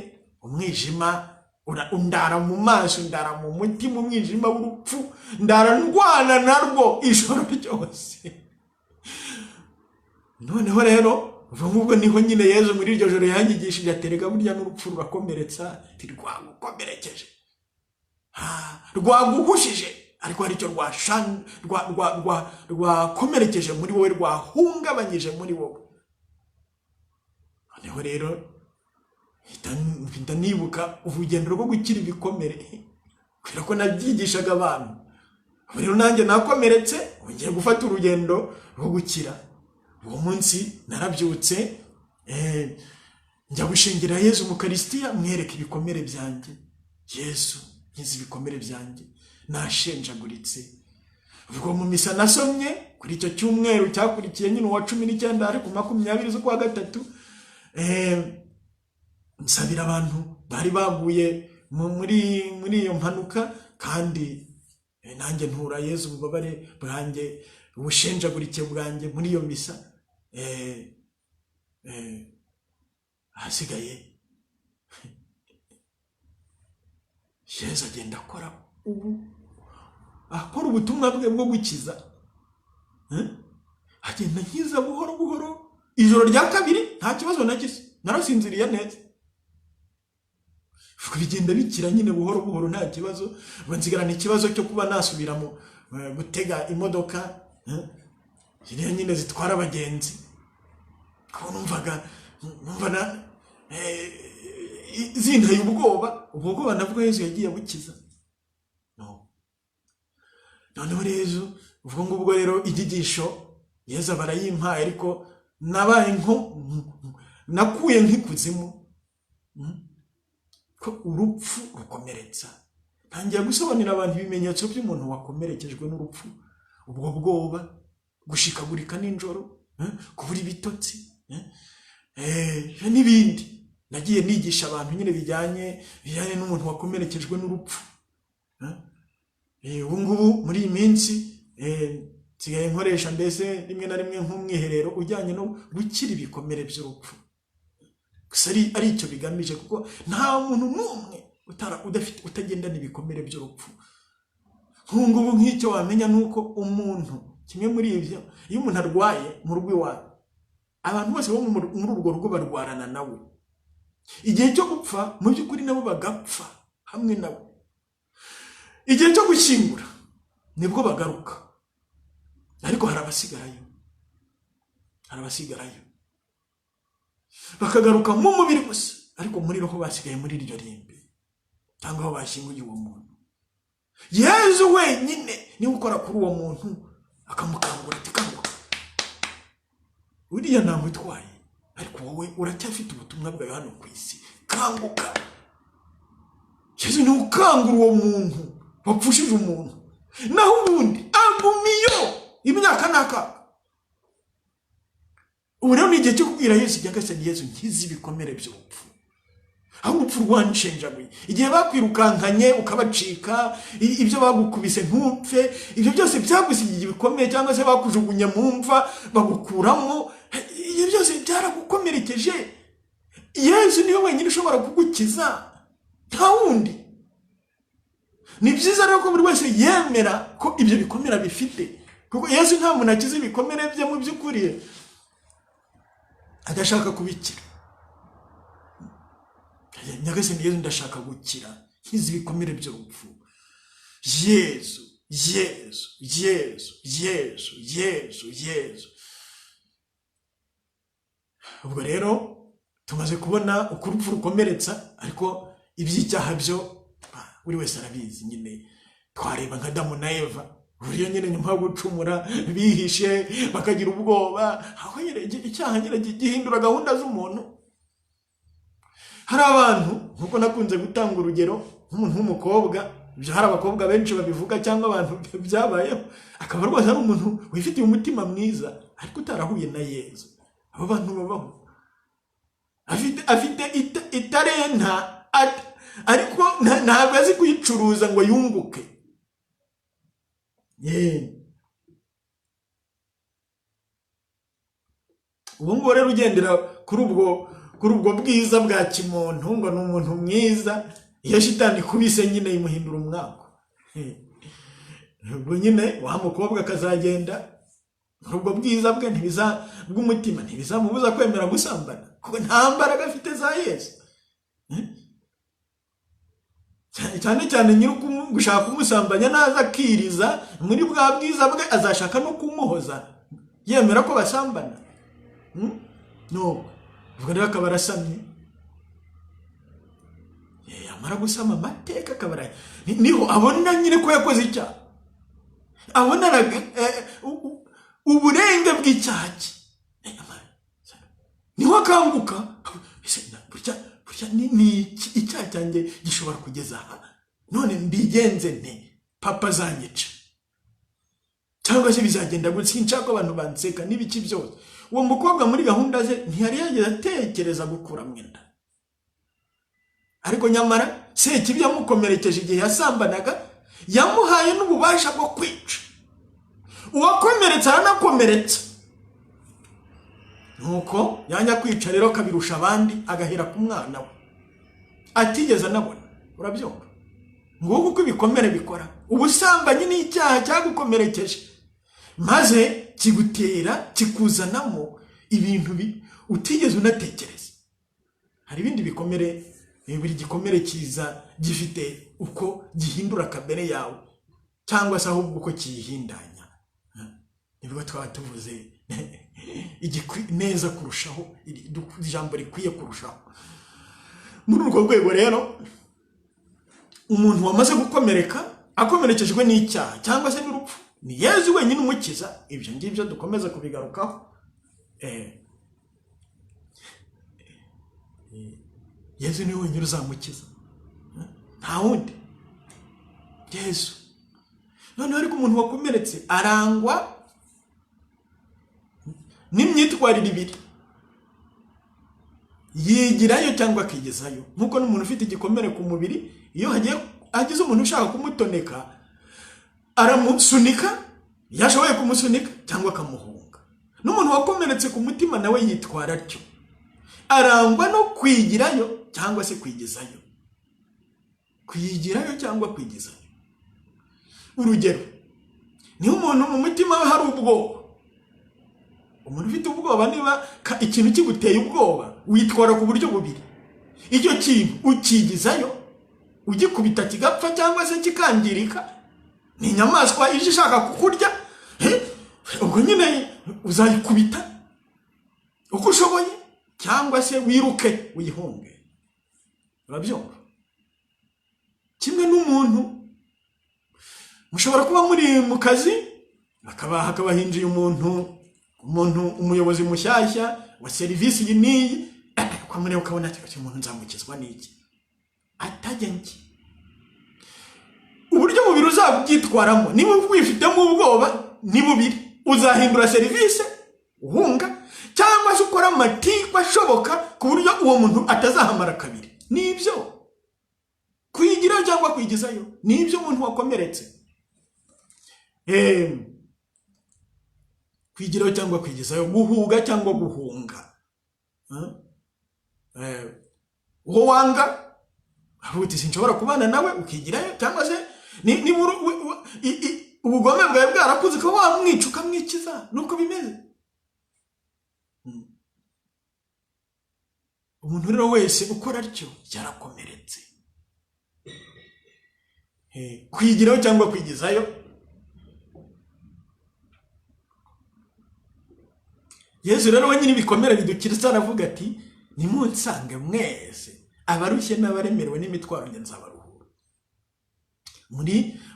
umwijima undara mu maso, ndara mu mutima, umwijima w'urupfu ndara ndwana narwo ijoro ryose. noneho rero uva ngubwo niho nyine Yezu muri iryo joro yangigishije aterega burya n'urupfu rurakomeretsa, rwagukomerekeje, rwaguhushije, ariko hari icyo rwakomerekeje muri wowe, rwahungabanyije muri wowe. noneho rero mpita nibuka urugendo rwo gukira ibikomere, kubera ko nabyigishaga abantu. Rero nanjye nakomeretse, ngiye gufata urugendo rwo gukira. Uwo munsi narabyutse, njya gushingira Yezu mu Eucharistia, mwereka ibikomere byanjye. Yesu, nkiza ibikomere byanjye, nashenjaguritse. Ubwo mu misa nasomye kuri icyo cyumweru cyakurikiye nyine uwa 19 ariko 20 z'ukwa gatatu, nsabira abantu bari baguye muri iyo mpanuka, kandi nanjye ntura Yezu ububabare bwanjye, ubushenjagurike bwanjye muri iyo misa. Hasigaye Yezu agenda akora ubutumwa bwe bwo gukiza, agenda nkiza buhoro buhoro. Ijoro rya kabiri nta kibazo nagize, narasinziriye neza, bigenda bikira nyine buhoro buhoro nta kibazo. Nsigarana ikibazo cyo kuba nasubira mu gutega imodoka ziriya nyine zitwara abagenzi, kuko numva zintaye ubwoba. Ubwo bwoba nabwo Yezu yagiye bukiza. noneho rero ubwo ngubwo rero igigisho Yezu barayimpaye, ariko nabaye nakuye nk'ikuzimu, ko urupfu rukomeretsa. Ntangiye gusobanurira abantu ibimenyetso by'umuntu wakomerekejwe n'urupfu: ubwo bwoba, gushikagurika n'injoro, kubura ibitotsi, n'ibindi. Nagiye nigisha abantu nyine bijyanye n'umuntu wakomerekejwe n'urupfu. Ubu ngubu muri iyi minsi nsigaye nkoresha mbese rimwe na rimwe nk'umwiherero ujyanye no gukira ibikomere by'urupfu. Gusa ari icyo bigamije, kuko nta muntu n'umwe utagendana ibikomere by'urupfu. Nk'ubu nk'icyo wamenya nuko umuntu, kimwe muri ibyo, iyo umuntu arwaye mu rugo iwawe, abantu bose bo muri urwo rugo barwarana nawe. Igihe cyo gupfa mu by'ukuri nabo bagapfa hamwe nawe. Igihe cyo gushyingura nibwo bagaruka, ariko hari abasigarayo bakagaruka mu mubiri gusa, ariko muri roho basigaye muri iryo rimbi cyangwa aho bashyinguye uwo muntu. Yezu wenyine niwe ukora kuri uwo muntu, akamukangura ati kanguka, uriya namutwaye, ariko wowe uracyafite ubutumwa bwawe hano ku isi, kanguka. Yezu niwe ukangura uwo muntu wapfushije umuntu, naho ubundi agumiyo imyaka n'akaga. Ubu rero ni igihe cyo kubwira Yesu, nyagasani Yesu, nkiza ibikomere by'urupfu, aho urupfu rwanshenjaguye. Igihe bakwirukankanye ukabacika, ibyo bagukubise ntupfe, ibyo byose byagusigiye ibikomere, cyangwa se bakujugunye mu mva bagukuramo, ibyo byose byaragukomerekeje. Yesu niwe wenyine ushobora kugukiza, nta wundi. Ni byiza rero ko buri wese yemera ko ibyo bikomera bifite, kuko Yesu nta muntu akiza ibikomere bye mu by'ukuri adashaka kubikira. Nyagasani Yesu, ndashaka gukira, nkiza ibikomere by'urupfu. Yesu, Yesu, Yesu, Yesu, Yesu, Yesu. Ubwo rero tumaze kubona uko urupfu rukomeretsa, ariko iby'icyaha byo buri wese arabizi. Nyine twareba nka Adamu na Eva, buriya nyine nyuma yo gucumura bihishe bakagira ubwoba, aho nyine icyaha nyine gihindura gahunda z'umuntu. Hari abantu, nkuko nakunze gutanga urugero, nk'umuntu w'umukobwa, ibyo hari abakobwa benshi babivuga cyangwa abantu byabayeho, akaba rwose ari umuntu wifitiye umutima mwiza, ariko utarahuye na Yezu. Abo bantu babaho, afite italenta, ariko ntabwo azi kuyicuruza ngo yunguke. Ubu ngubu rero ugendera kuri ubwo bwiza bwa kimuntu, ngo ni umuntu mwiza, iyo shitani ikubise nyine imuhindura umwaka. Ubwo nyine wa mukobwa akazagenda ubwo bwiza bwe bw'umutima ntibizamubuza kwemera gusambana, kuko nta mbaraga afite za Yesu. Cyane cyane nyiri gushaka kumusambanya naza akiriza muri bwa bwiza bwe, azashaka no kumuhoza yemera ko basambana. No, ubwo rero akaba arasamye. Amara gusama amateka akaba niho abona nyine ko yakoze icyaha, abona uburenge bw'icyaha cye, niho akanguka. Burya ni icyaha cyanjye gishobora kugeza aha, none mbigenze nte? Papa azanyica cyangwa se bizagenda gutya, sinshaka abantu banseka n'ibiki byose. Uwo mukobwa muri gahunda ze ntiyari yageze atekereza gukuramo inda, ariko nyamara Sekibi yamukomerekeje igihe yasambanaga, yamuhaye n'ububasha bwo kwica. Uwakomeretse aranakomeretse, nuko yanya kwica rero kabirusha abandi, agahera ku mwana we atigeze anabona. Urabyumva? Nguko uko ibikomere bikora. Ubusambanyi ni icyaha cyagukomerekeje, maze kigutera kikuzanamo ibintu utigeze unatekereza. Hari ibindi bikomere, buri gikomere kiza gifite uko gihindura kamere yawe, cyangwa se ahubwo uko kiyihindanya. Nibwo twaba tuvuze neza kurushaho, ijambo rikwiye kurushaho. Muri urwo rwego rero, umuntu wamaze gukomereka, akomerekejwe n'icyaha cyangwa se n'urupfu, ni Yesu wenyine umukiza. Ibyo ngibyo dukomeza kubigarukaho. Yesu ni wenyine uzamukiza, nta wundi. Yesu. Noneho ariko umuntu wakomeretse arangwa n'imyitwarire ibiri: yigirayo cyangwa akigezayo. Nkuko n'umuntu ufite igikomere ku mubiri, iyo hagize umuntu ushaka kumutoneka, aramusunika, yashoboye kumusunika cyangwa akamuhunga. N'umuntu wakomeretse ku mutima nawe yitwara atyo, arangwa no kwigirayo cyangwa se kwigezayo. Kwigirayo cyangwa kwigezayo. Urugero, niba umuntu mu mutima we hari ubwoba, umuntu ufite ubwoba, niba ikintu kiguteye ubwoba, witwara ku buryo bubiri. Icyo kintu ukigizayo, ugikubita kigapfa cyangwa se kikangirika, ni inyamaswa ije ishaka kukurya, ubwo nyine uzayikubita uko ushoboye, cyangwa se wiruke uyihunge. Urabyumva? Kimwe n'umuntu, mushobora kuba muri mu kazi, hakaba hinjiye umuntu, umuyobozi mushyashya wa serivisi iyi n'iyi, ukamureba ukabona ati umuntu nzamukizwa n'iki, atajya nki. Uburyo bubiri uzabyitwaramo, niba wifitemo ubwoba ni bubiri: uzahindura serivisi uhunga, cyangwa se ukora amatiku ashoboka ku buryo uwo muntu atazahamara kabiri. Nibyo kwigirayo cyangwa kwigizayo, nibyo umuntu wakomeretse. Kwigirayo cyangwa kwigizayo, guhuga cyangwa guhunga. Uwo wanga, uti sinshobora kubana nawe, ukigirayo, cyangwa se niba ubugome bwawe bwarakuze ko wamwica ukamwikiza. Nuko bimeze. Umuntu rero wese ukora atyo yarakomeretse. Kwigirayo cyangwa kwigizayo, Yesu rero wenyine ibikomere bidukiriza, aravuga ati nimunsange mwese abarushye n'abaremerewe n'imitwaro njye nzabaruhura.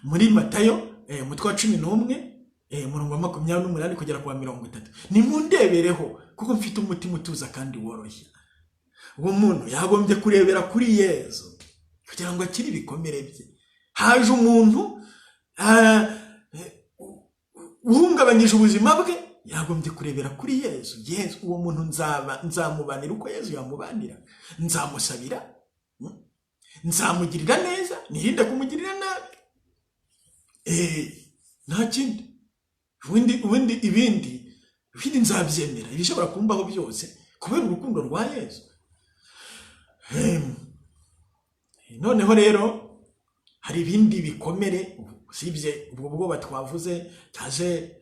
Muri Matayo umutwe wa 11 umurongo wa 28 kugera ku wa 30, nimundebereho kuko mfite umutima utuza kandi woroshye. Uwo muntu yagombye kurebera kuri Yesu kugira ngo akire ibikomere bye. Haje umuntu uhungabanyije ubuzima bwe, yagombye kurebera kuri Yesu. Yesu, uwo muntu nzamubanira uko Yesu yamubanira, nzamusabira, nzamugirira neza, nirinde kumugirira nabi. Nta kindi. Ubundi ibindi nzabyemera, ibishobora kumbaho byose kubera urukundo rwa Yesu. Noneho rero hari ibindi bikomere usibye ubwo bwoba twavuze, cyaje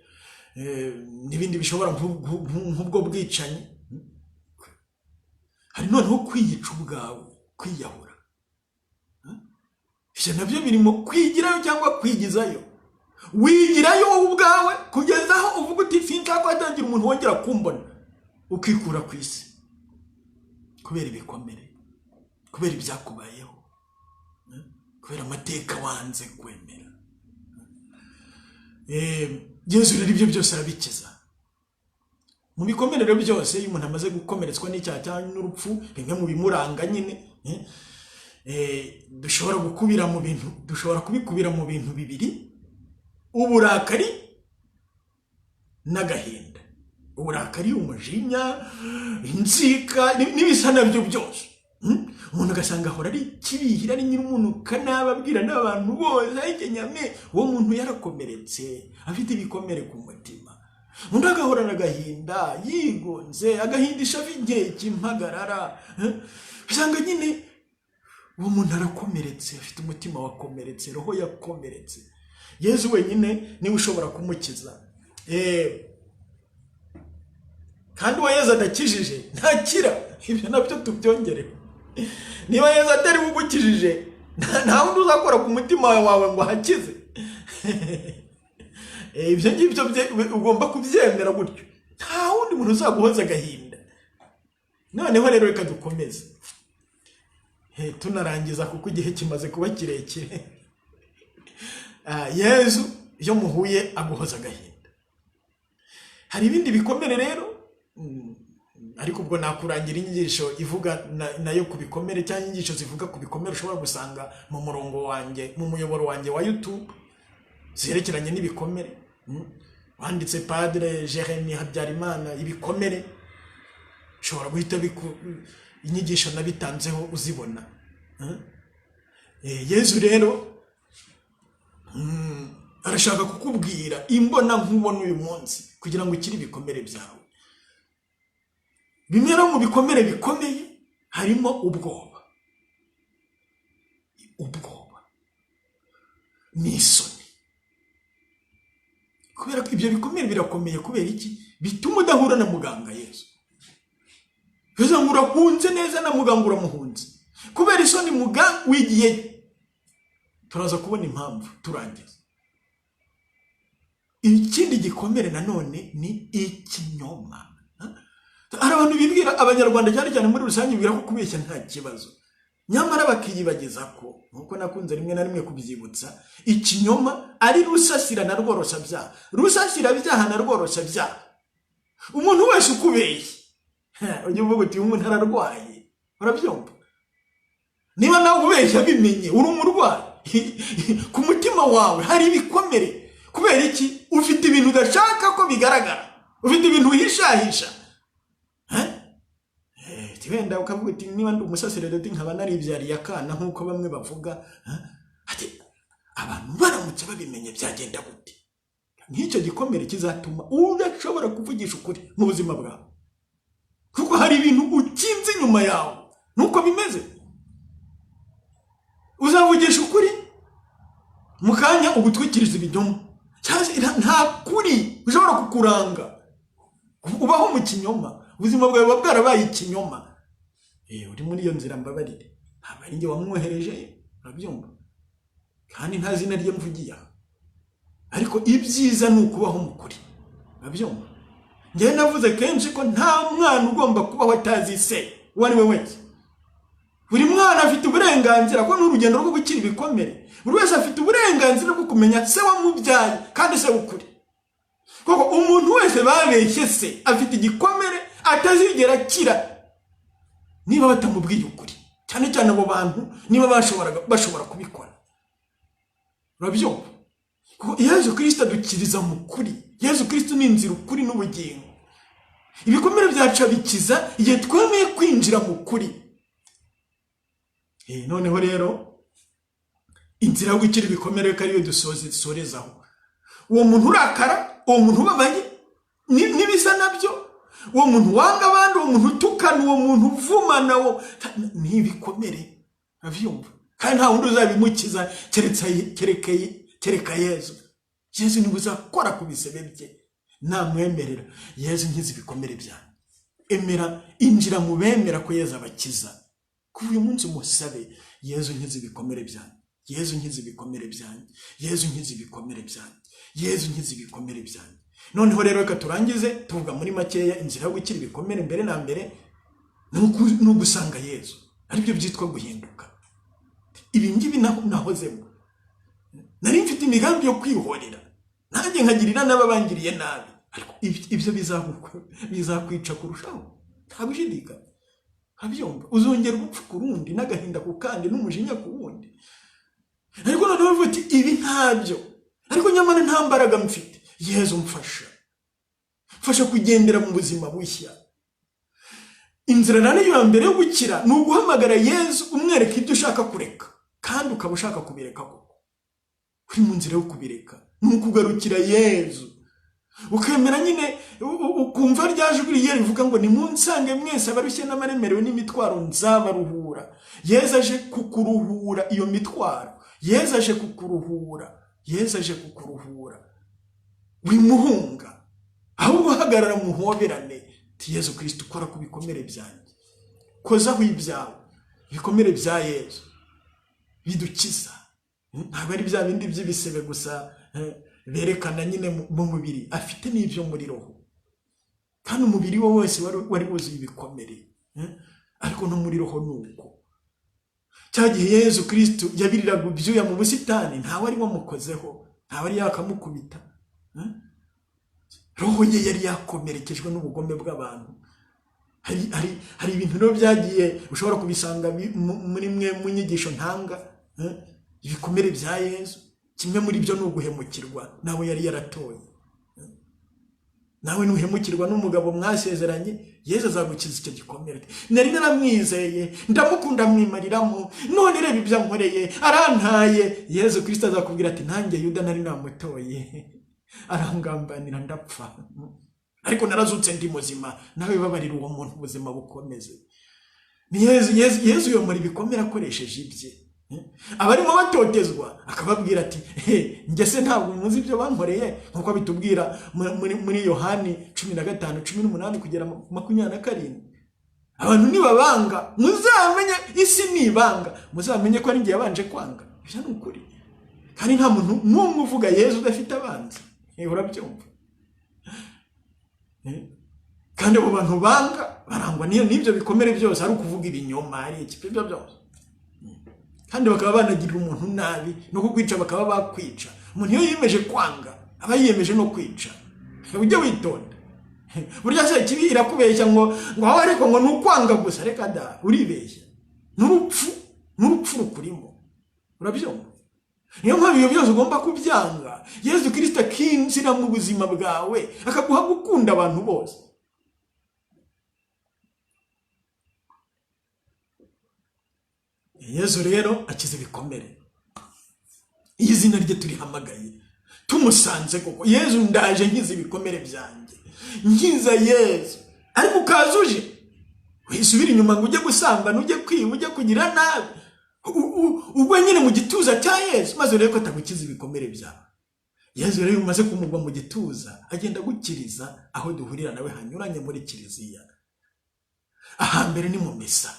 n'ibindi bishobora nk'ubwo bwicanyi. Hari noneho kwiyica ubwawe, kwiyahura. Ibyo nabyo birimo kwigirayo cyangwa kwigizayo. Wigirayo wowe ubwawe kugeza aho uvuga uti sinshaka kwatangira umuntu wongera kumbona, ukikura ku isi kubera ibikomere, kubera ibyakubayeho, kubera amateka wanze kwemera. Yesu rero ibyo byose arabikiza. Mu bikomerero byose iyo umuntu amaze gukomeretswa n'icyaha cyangwa n'urupfu, bimwe mu bimuranga nyine, dushobora kubikubira mu bintu bibiri: uburakari n'agahinda. Uburakari, umujinya, inzika n'ibisa nabyo byose. Umuntu agasanga ahora ari kibihira, ari nyiri umuntu kanababwira n'abantu bose ayikenyame, uwo muntu yarakomeretse, afite ibikomere ku mutima. Undi agahorana agahinda, yigunze, agahindisha inkeke, impagarara. Usanga nyine uwo muntu arakomeretse, afite umutima wakomeretse, roho yakomeretse. Yesu wenyine niwe ushobora kumukiza. Kandi uwo Yesu adakijije ntakira. Ibyo nabyo tubyongereho. Niba Yesu atari bugukijije, nta wundi uzakora ku mutima wawe ngo hakize. Ibyo ngibyo ugomba kubyemera gutyo. Nta wundi muntu uzaguhoza agahinda. Noneho rero reka dukomeze tunarangiza kuko igihe kimaze kuba kirekire. Yesu iyo muhuye aguhoza agahinda. Hari ibindi bikomere rero, ariko ubwo nakurangira inyigisho ivuga nayo ku bikomere, cyangwa inyigisho zivuga ku bikomere ushobora gusanga mu murongo wanjye, mu muyoboro wanjye wa YouTube, zerekeranye n'ibikomere. Wanditse Padre Jeremy Habyarimana ibikomere, ushobora guhita inyigisho nabitanzeho uzibona. Yesu rero arashaka kukubwira imbona nkubona uyu munsi kugira ngo ukire ibikomere byawe. Bimwe mu bikomere bikomeye harimo ubwoba, n'isoni. Kubera ko ibyo bikomere birakomeye. Kubera iki? Bituma udahura na muganga Yesu. Bivuze ngo urakunze neza na muganga uramuhunze. Kubera isoni muganga wigiye. Turaza kubona impamvu turangiza. Ikindi gikomere nanone ni ikinyoma. Hari abantu bibwira, Abanyarwanda cyane cyane muri rusange, bibwira ko kubeshya nta kibazo, nyamara bakiyibagiza ko, nkuko nakunze rimwe na rimwe kubyibutsa, ikinyoma ari rusasira na rworoshya byaha. Rusasira byaha na rworoshya byaha. Umuntu wese ukubeshye, ujye uvuga uti umuntu ararwaye. Urabyumva? Niba nawe ubeshya bimenye uri umurwayi. Ku mutima wawe hari ibikomere. Kubera iki? Ufite ibintu udashaka ko bigaragara, ufite ibintu uhishahisha. Wenda ukavuga uti niba ndi umusaseredoti nkaba naribyariye akana nk'uko bamwe bavuga, ati abantu baramutse babimenye byagenda gute? Nk'icyo gikomere kizatuma udashobora kuvugisha ukuri mu buzima bwawe, kuko hari ibintu ukinze inyuma yawe. Nuko bimeze. Uzavugisha ukuri mu kanya ugutwikiriza ibinyoma. Nta kuri ushobora kukuranga. Ubaho mu kinyoma. Ubuzima bwawe buba bwarabaye ikinyoma. Uri muri iyo nzira mbabarire. Ntabwo ari njye wamwohereje. Urabyumva? Kandi nta zina rye mvugiye. Ariko ibyiza ni ukubaho mu kuri. Urabyumva? Njye navuze kenshi ko nta mwana ugomba kubaho atazi se uwo ari we wese. Buri mwana afite uburenganzira, ko n'urugendo rwo gukira ibikomere. Buri wese afite uburenganzira bwo kumenya se wamubyaye kandi se ukuri. Kuko umuntu wese babeshye se afite igikomere atazigera akira niba batamubwiye ukuri. Cyane cyane abo bantu niba bashobora kubikora. Urabyumva? Kuko Yesu Kristo adukiriza mu kuri. Yesu Kristo ni inzira, ukuri n'ubugingo. Ibikomere byacu bikiza igihe twemeye kwinjira mu kuri. Noneho rero inzira yo gukira ibikomere ko ariyo dusorezaho. Uwo muntu urakara, uwo muntu ubabaye n'ibisa nabyo, uwo muntu wanga abandi, uwo muntu utukana, uwo muntu uvumana, ni ibikomere. Urabyumva? Kandi nta wundi uzabimukiza kereka Yesu. Yesu niwe uzakora ku bisebe bye. namwemerera, Yezu nkiza ibikomere byanjye. Emera, injira mu bemera ko Yezu abakiza. Kuva uyu munsi musabe, Yezu nkiza ibikomere byanjye, Yezu nkiza ibikomere byanjye, Yezu nkiza ibikomere byanjye, Yezu nkiza ibikomere byanjye. Noneho rero reka turangize tuvuga muri makeya inzira yo gukira ibikomere. Mbere na mbere ni ugusanga Yezu, aribyo byitwa guhinduka. Ibi ngibi nahozemo, nari mfite imigambi yo kwihorera, nanjye nkagirira n'ababangiriye nabi, ariko ibyo bizakwica kurushaho, nta gushidikanya. Habyumva, uzongera gupfa ku rundi, n'agahinda ku kandi, n'umujinya ku wundi. Ariko noneho uvuga uti ibi ntabyo, ariko nyamara nta mbaraga mfite. Yezu mfasha kugendera mu buzima bushya. Inzira rero ya mbere yo gukira ni uguhamagara Yezu, umwereka ibyo ushaka kureka, kandi ukaba ushaka kubireka koko. Uri mu nzira yo kubireka, ni ukugarukira Yezu, ukemera nyine, ukumva rya jwi rye rivuga ngo nimunsange mwese abarushye n'amaremerewe n'imitwaro nzabaruhura. Yezu aje kukuruhura iyo mitwaro, Yezu aje kukuruhura, Yezu aje kukuruhura. Wimuhunga, ahubwo hagarara muhoberane, ti Yezu Kristo ukora ku bikomere byanjye, kozaho ibyawe. Ibikomere bya Yezu bidukiza, ntabwo ari bya bindi by'ibisebe gusa berekana nyine mu mubiri, afite n'ibyo muri roho. Kandi umubiri we wose wari wuzuye ibikomere, ariko no muri roho nuko. Cya gihe Yezu Kristo yabiriraga ibyuya mu busitani, ntawe ari wamukozeho, ntawe ari yakamukubita. Roho ye yari yakomerekejwe n'ubugome bw'abantu. Hari ibintu rero byagiye ushobora kubisanga muri mwe mu nyigisho ntanga, ibikomere bya Yezu. Kimwe muri byo ni uguhemukirwa nawe yari yaratoye. Nawe nuhemukirwa n'umugabo mwasezeranye, Yezu azagukiza icyo gikomere. Nari naramwizeye, ndamukunda mwimariramo, none reba ibyo ankoreye, arantaye. Yezu Kristo azakubwira ati nanjye Yuda nari namutoye, arangambanira ndapfa, ariko narazutse ndi muzima, nawe babarira uwo muntu ubuzima bukomeze. Ni Yezu yomora ibikomere akoresheje ibye. Abarimo batotezwa akababwira ati njye se ntabwo muzi ibyo bankoreye, nkuko bitubwira muri Yohani 15:18 kugera 27. Abantu nibabanga muzamenye, isi nibanga muzamenye ko ari ngiye yabanje kwanga. Ibyo ni ukuri, kandi nta muntu n'umwe uvuga Yezu udafite abanzi. Urabyumva? Kandi abo bantu banga barangwa n'ibyo bikomere byose, ari ukuvuga ibinyoma, ari iki byo byose. Kandi bakaba banagirira umuntu nabi, no kukwica bakaba bakwica. Umuntu iyo yiyemeje kwanga aba yiyemeje no kwica. Ujye witonda, burya se kibi irakubeshya ngo aho ariko ngo nukwanga gusa, reka da, uribeshya. N'urupfu rukurimo, urabyumva? Niyo mpamvu ibyo byose ugomba kubyanga. Yezu Kristo akinjira mu buzima bwawe, akaguha gukunda abantu bose. Yezu rero akiza ibikomere. Iyi zina rye turihamagaye, tumusanze koko. Yezu ndaje nkiza ibikomere byanjye, nkiza Yezu. Ariko ukazuje wisubira inyuma ngo ujye gusambana, ujye kwiba, ujye kugira nabi, ubwo nyine mu gituza cya Yezu, maze rero ko atagukiza ibikomere byawe. Yezu rero umaze kumugwa mu gituza, agenda gukiriza aho duhurira nawe hanyuranye muri kiliziya. Ahambere ni mu misa.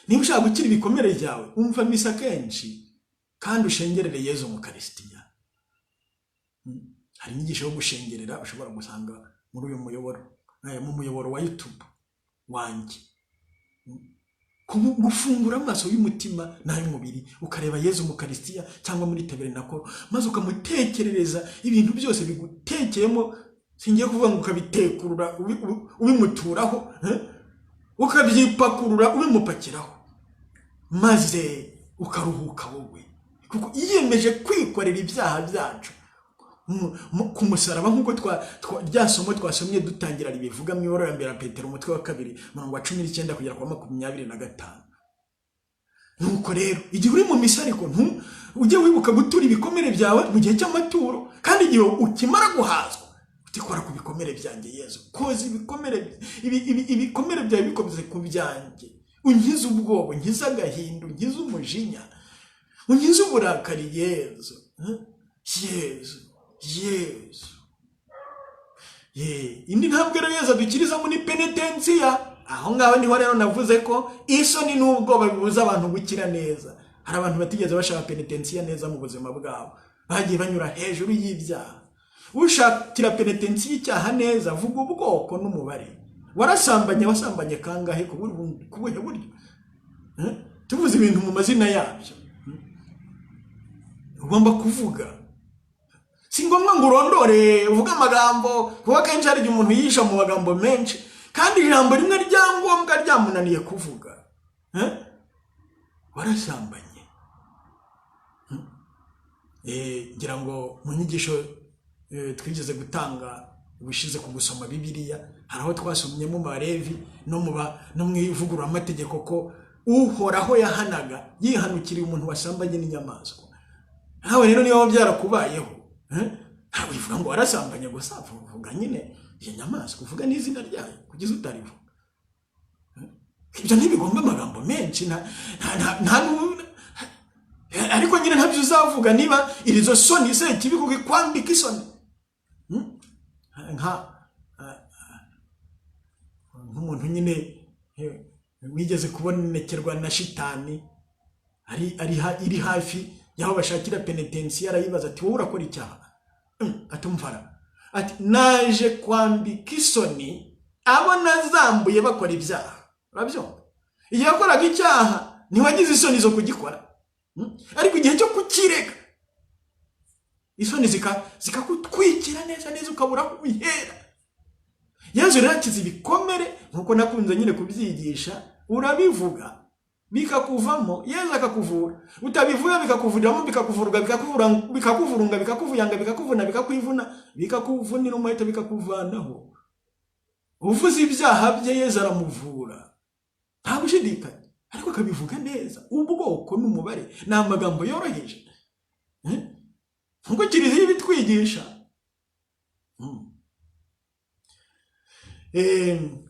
Niba ushaka gukira ibikomere byawe, umva misa kenshi kandi ushengerere Yezu mu Eucharistia. Hari inyigisho yo gushengerera ushobora gusanga muri uyu muyoboro, mu muyoboro wa YouTube wanjye. Gufungura amaso y'umutima n'ay'umubiri, ukareba Yezu mu Eucharistia cyangwa muri Tabernacle, maze ukamutekerereza ibintu byose bigutekeyemo. Singiye kuvuga ngo ukabitekurura ubimuturaho, ukabyipakurura ubimupakiraho, maze ukaruhuka wowe, kuko yiyemeje kwikorera ibyaha byacu ku musaraba. Nk'uko rya somo twasomye dutangira ribivuga mu Ibaruwa ya mbere ya Petero umutwe wa 2 19 kugera kwa 25. Nuko rero igihe uri mu misa, ariko ujye wibuka gutura ibikomere byawe mu gihe cy'amaturo, kandi igihe ukimara guhazwa utikora ku bikomere byanjye Yezu, koza ibikomere byawe bikomeze ku byanjye. Unkize ubwoba, unkize agahinda, unkize umujinya, unkize uburakari Yezu. Yezu, Yezu. indi ntambwe rero Yesu adukirizamo ni penetensiya. Aho ngaho niho rero navuze ko isoni n'ubwoba bibuza abantu gukira neza. Hari abantu batigeze bashaka penetensiya neza mu buzima bwabo, bagiye banyura hejuru y'ibyaha. Ushakira penetensiya icyaha neza, vuga ubwoko n'umubare. Wasambanye kangahe ku buhe buryo? Tuvuze ibintu mu mazina yabyo. Ugomba kuvuga. Si ngombwa ngo urondore uvuga amagambo, kuko kenshi hari igihe umuntu yisha mu magambo menshi, kandi ijambo rimwe ryangombwa ryamunaniye kuvuga. Warasambanye. Ngira ngo mu nyigisho twigeze gutanga ubushize ku gusoma Bibiliya, hari aho twasomyemo mu Balevi no mu ivugurura amategeko ko Uhoraho yahanaga yihanukiriye umuntu wasambanye n'inyamaswa. Nawe rero niyo byarakubayeho, ntabwo uvuga ngo warasambanye gusa, uvuga nyine iyo nyamaswa, uvuga n'izina ryayo kugeza utarivuga. Ibyo ntibigomba amagambo menshi, ariko nyine ntabyo uzavuga niba irizo soni se kibikuge kwambika isoni. Nk'umuntu nyine wigeze kubonekerwa na shitani iri hafi yaho bashakira penetensiya, arayibaza ati wowe urakora icyaha? Atumvara ati naje kwambika isoni abo nazambuye bakora ibyaha. Urabyumva? Igihe yakoraga icyaha ntiwagize isoni zo kugikora, ariko igihe cyo kukireka isoni zikakutwikira neza ukabura kubihera. Yesu rero akiza ibikomere, nkuko nakunze nyine kubyigisha. Urabivuga bikakuvamo, Yesu akakuvura. Utabivuga bikakuvuriramo, bikakuvurunga, bikakuvuyanga, bikakuvuna, bikakwivuna, bikakuvunira umuheto, bikakuvanaho. Uvuze ibyaha bye Yesu aramuvura, nta gushidikanya, ariko akabivuga neza. Ubwoko n'umubare ni amagambo yoroheje, nkuko Kiliziya ibitwigisha.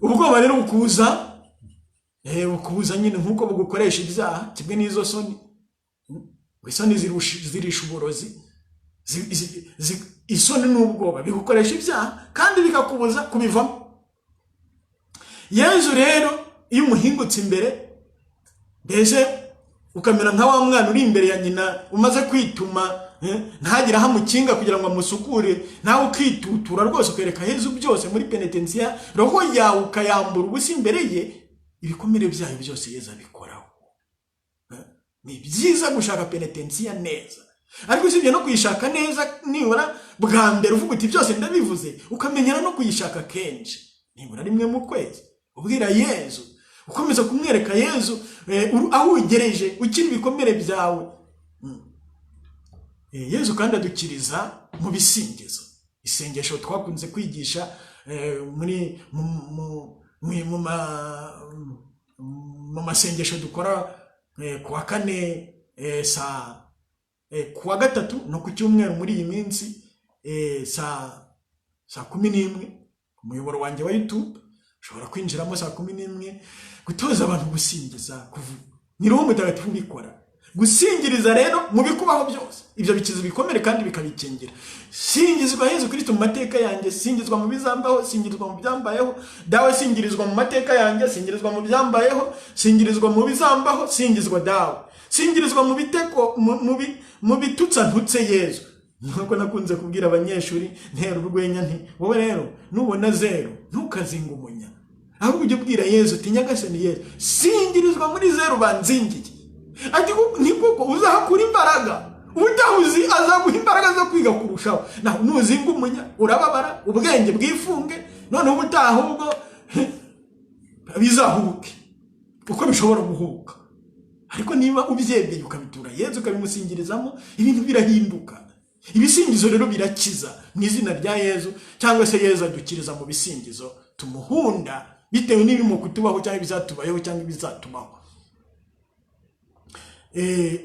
Ubwoba rero bukubuza nyine nkuko bugukoresha ibyaha, kimwe n'izo soni. Isoni zirisha uburozi, isoni n'ubwoba bigukoresha ibyaha kandi bikakubuza kubivamo. Yesu rero iyo umuhingutse imbere, mbese ukamera nka wa mwana uri imbere ya nyina umaze kwituma, ntagira aho amukinga kugira ngo amusukure, nawe ukitutura rwose ukereka Yesu byose muri penetensiya, roho yawe ukayambura ubusa imbere ye, ibikomere byayo byose Yesu abikoraho. Ni byiza gushaka penetensiya neza, ariko usibye no kuyishaka neza, nibura bwa mbere uvuga uti byose ndabivuze, ukamenyera no kuyishaka kenshi, nibura rimwe mu kwezi ubwira Yesu, ukomeza kumwereka Yesu aho ugereje ukiri ibikomere byawe. Yesu kandi adukiriza mu bisingizo. Isengesho twakunze kwigisha mu masengesho dukora kuwa kane, kuwa gatatu no ku cyumweru muri iyi minsi, saa 11 ku muyoboro wanjye wa YouTube. Ushobora kwinjiramo saa 11 gutoza abantu gusingiza, kuvuga. Ni Roho Mutagatifu ubikora. Gusingiriza rero mu bikubaho byose, ibyo bikiza ibikomere kandi bikabikingira. Singizwa Yesu Kristo mu mateka yanjye, singizwa mu bizambaho, singizwa mu byambayeho. Dawe singirizwa mu mateka yanjye, singirizwa mu byambayeho, singirizwa mu bizambaho, singizwa dawe. Singirizwa mu biteko, mu bitutsa ntutse Yesu. Nuko nakunze kubwira abanyeshuri ntera urwenya nti, wowe rero nubona 0 ntukazinga umunya, ahubwo ujye ubwira Yesu uti Nyagasani Yesu, singirizwa muri 0 banzingiye. Ati ni kuko uzahakura imbaraga, utahuzi azaguha imbaraga zo kwiga kurushaho. Naho nuzinga umunya urababara, ubwenge bwifunge, none ubutaha ubwo bizahubuke uko bishobora guhubuka. Ariko niba ubyemeye ukabitura Yesu ukabimusingirizamo, ibintu birahinduka. Ibisingizo rero birakiza mu izina rya Yesu, cyangwa se Yesu adukiriza mu bisingizo tumuhunda bitewe n'ibimo kutubaho cyangwa bizatubayeho cyangwa bizatubaho.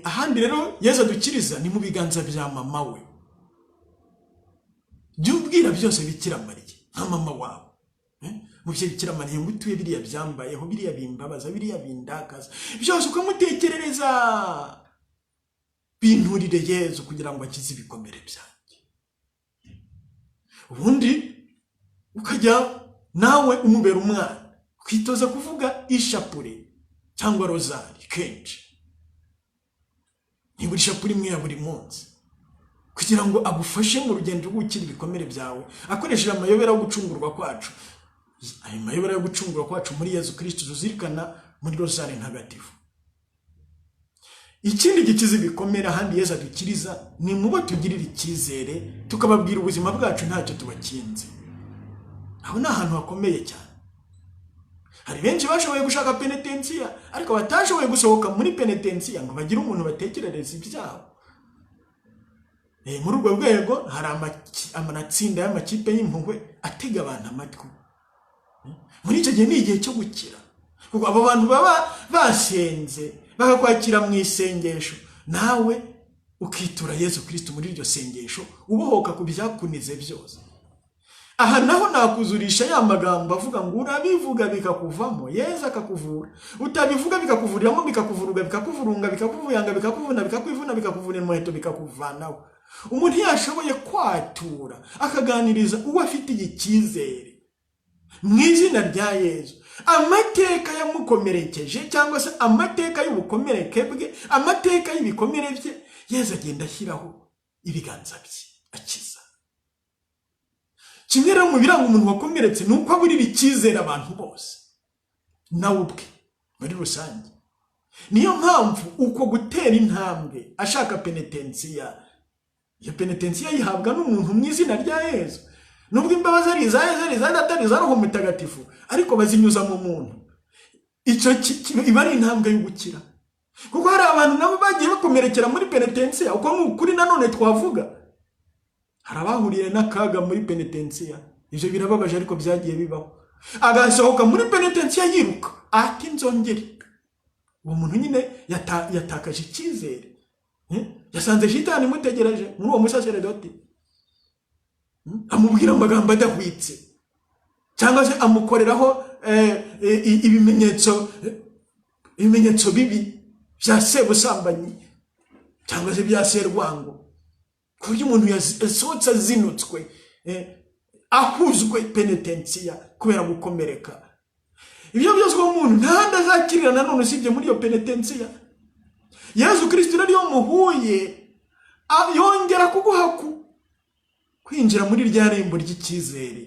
Ahandi rero Yesu adukiriza ni mu biganza bya mama we. Byubwira byose Bikira Mariya nka mama wawe. Mu byo Bikira Mariya ngutuye biriya byambayeho, biriya bimbabaza, biriya bindakaza, byose ukamutekerereza, binturire Yesu kugira ngo akize ibikomere byanjye. Ubundi ukajya nawe umubera umwana, kwitoza kuvuga ishapure cyangwa rozari kenshi, nibura ishapure imwe ya buri munsi, kugira ngo agufashe mu rugendo rwo gukira ibikomere byawe akoresheje amayobera yo gucungurwa kwacu. Ayo mayobera yo gucungurwa kwacu muri Yezu Kristo tuzirikana muri rozari ntagatifu. Ikindi gikiza ibikomere ahandi Yezu adukiriza ni mubo tugirira icyizere tukababwira ubuzima bwacu ntacyo tubakinze. Aho ni ahantu hakomeye cyane. Hari benshi bashoboye gushaka penetensiya ariko batashoboye gusohoka muri penetensiya ngo bagire umuntu batekerereza ibyabo. Muri urwo rwego hari amatsinda y'amakipe y'impuhwe atega abantu amatwi. Muri icyo gihe ni igihe cyo gukira, kuko abo bantu baba basenze bakakwakira mu isengesho, nawe ukitura Yezu Kristo muri iryo sengesho ubohoka ku byakunize byose. Aha naho nakuzurisha ya magambo avuga ngo urabivuga bikakuvamo Yezu akakuvura, utabivuga bikakuvuriramo, bikakuvuruga, bikakuvurunga, bikakuvuyanga, bikakuvuna, bikakwivuna, bikakuvuna umuheto, bikakuvanaho. Umuntu yashoboye kwatura akaganiriza uwo afitiye icyizere mu izina rya Yezu, amateka yamukomerekeje cyangwa se amateka y'ubukomereke bwe, amateka y'ibikomere bye, Yezu agenda ashyiraho ibiganza bye akiza. Kimwe rero mu biranga umuntu wakomeretse ni uko aburira icyizere abantu bose nawe ubwe muri rusange. Niyo mpamvu uko gutera intambwe ashaka penetensiya, iyo penetensiya yihabwa n'umuntu mu izina rya Yezu. Nubwo imbabazi ari iza Yezu, ari iza Data, ari iza Roho Mutagatifu, ariko bazinyuza mu muntu. Icyo iba ari intambwe yo gukira, kuko hari abantu nabo bagiye bakomerekera muri penetensiya. Uko ni ukuri nanone twavuga, hari abahuriye n'akaga muri penetensiya, ibyo birababaje ariko byagiye bibaho. Agasohoka muri penetensiya yiruka ati nzongere. Uwo muntu nyine yatakaje icyizere, yasanze shitani imutegereje muri uwo musaseredoti, amubwira amagambo adahwitse cyangwa se amukoreraho ibimenyetso bibi bya sebusambanyi cyangwa se bya serwango, ku buryo umuntu yasohotse azinutswe, ahuzwe penetensiya kubera gukomereka. Ibyo byose uwo muntu ntahandi azakirira nanone usibye muri iyo penetensiya. Yezu Kristo rero iyo muhuye yongera kuguha kwinjira muri rya rembo ry'icyizere.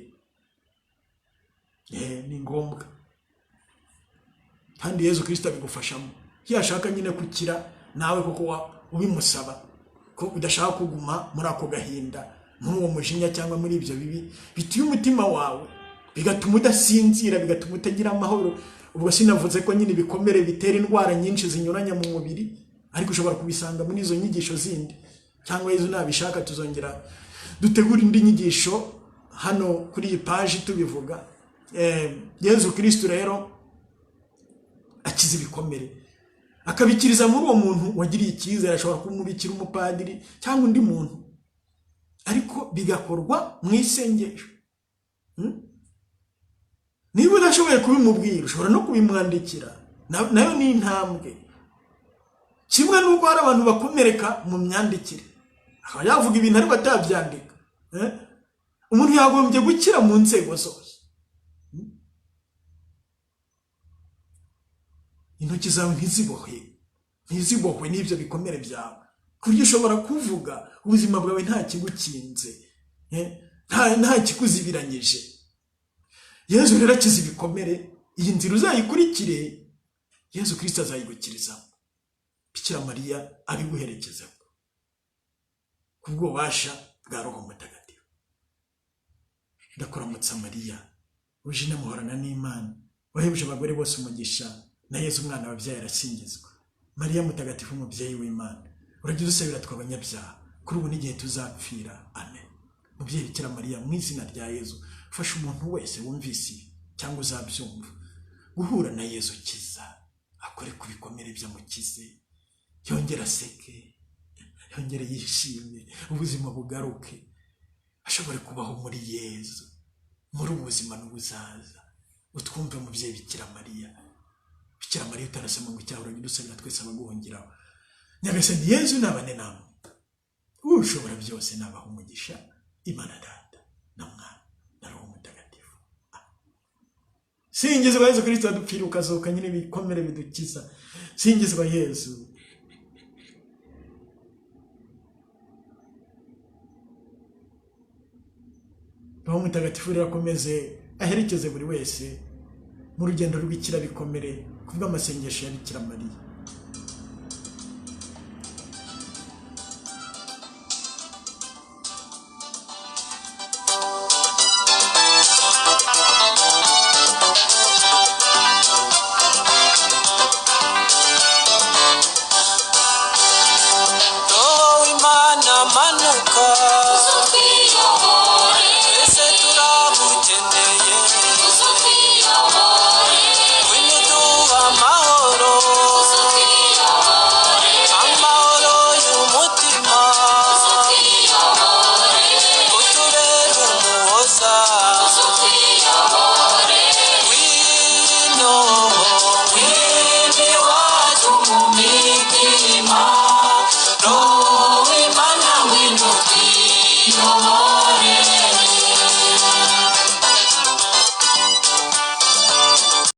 Ni ngombwa, kandi Yezu Kristo abigufashamo. Yashaka nyine gukira nawe kuko ubimusaba, ko udashaka kuguma muri ako gahinda, muri uwo mujinya cyangwa muri ibyo bibi bituye umutima wawe, bigatuma udasinzira, bigatuma utagira amahoro. Ubwo sinavuze ko nyine ibikomere bitera indwara nyinshi zinyuranye mu mubiri, ariko ushobora kubisanga muri izo nyigisho zindi, cyangwa Yezu nabishaka tuzongera dutegura indi nyigisho hano kuri iyi paji tubivuga. Yezu Kristo rero akiza ibikomere, akabikiriza muri uwo muntu wagiriye icyizere. Ashobora kumubikira umupadiri cyangwa undi muntu, ariko bigakorwa mu isengesho. Niba udashoboye kubimubwira, ushobora no kubimwandikira, nayo ni intambwe. Kimwe n'uko hari abantu bakomereka mu myandikire, akaba yavuga ibintu ariko atabyandika. Umuntu yagombye gukira mu nzego zose. Intoki zawe ntizibohwe n'ibyo bikomere byawe, ku buryo ushobora kuvuga ubuzima bwawe nta kigukinze, nta kikuzibiranyije. Yezu rero akiza ibikomere. Iyi nzira uzayikurikire, Yezu Kristo azayigukirizamo, Bikira Mariya abiguherekezaho kubw'ububasha bwa Roho Mutagatifu. Ndakuramutsa Mariya, uje inamuhorana n'Imana, wahebuje abagore bose umugisha, na Yezu umwana wabyaye arasingizwa. Mariya Mutagatifu, umubyeyi w'Imana, urajya udusabira tw'abanyabyaha kuri ubu n'igihe tuzapfira. Amen. Mubyeyi Bikira Mariya, mu izina rya Yezu, ufasha umuntu wese wumvise cyangwa uzabyumva guhura na Yezu kiza, akore ku bikomere by'amukize, yongera aseke, yongere yishime, ubuzima bugaruke, ashobore kubaho muri Yezu, muri ubuzima n'ubuzaza. Utwumve mubyeyi Bikira Mariya. Bikira Mariya utarasema ngo icyaha urajya udusabira twese abaguhungiraho. Nyagasani Yezu nabane namwe, ushobora byose nabaha umugisha, Imana Data na Mwana na Roho Mutagatifu. singizwa Yesu Kristo adupfira ukazuka nyine ibikomere bidukiza. Singizwa Yesu. Roho Mutagatifu rakomeze aherekeze buri wese mu rugendo rw'ikira bikomere kuvuga amasengesho ya Bikira Mariya. Roho Imana wino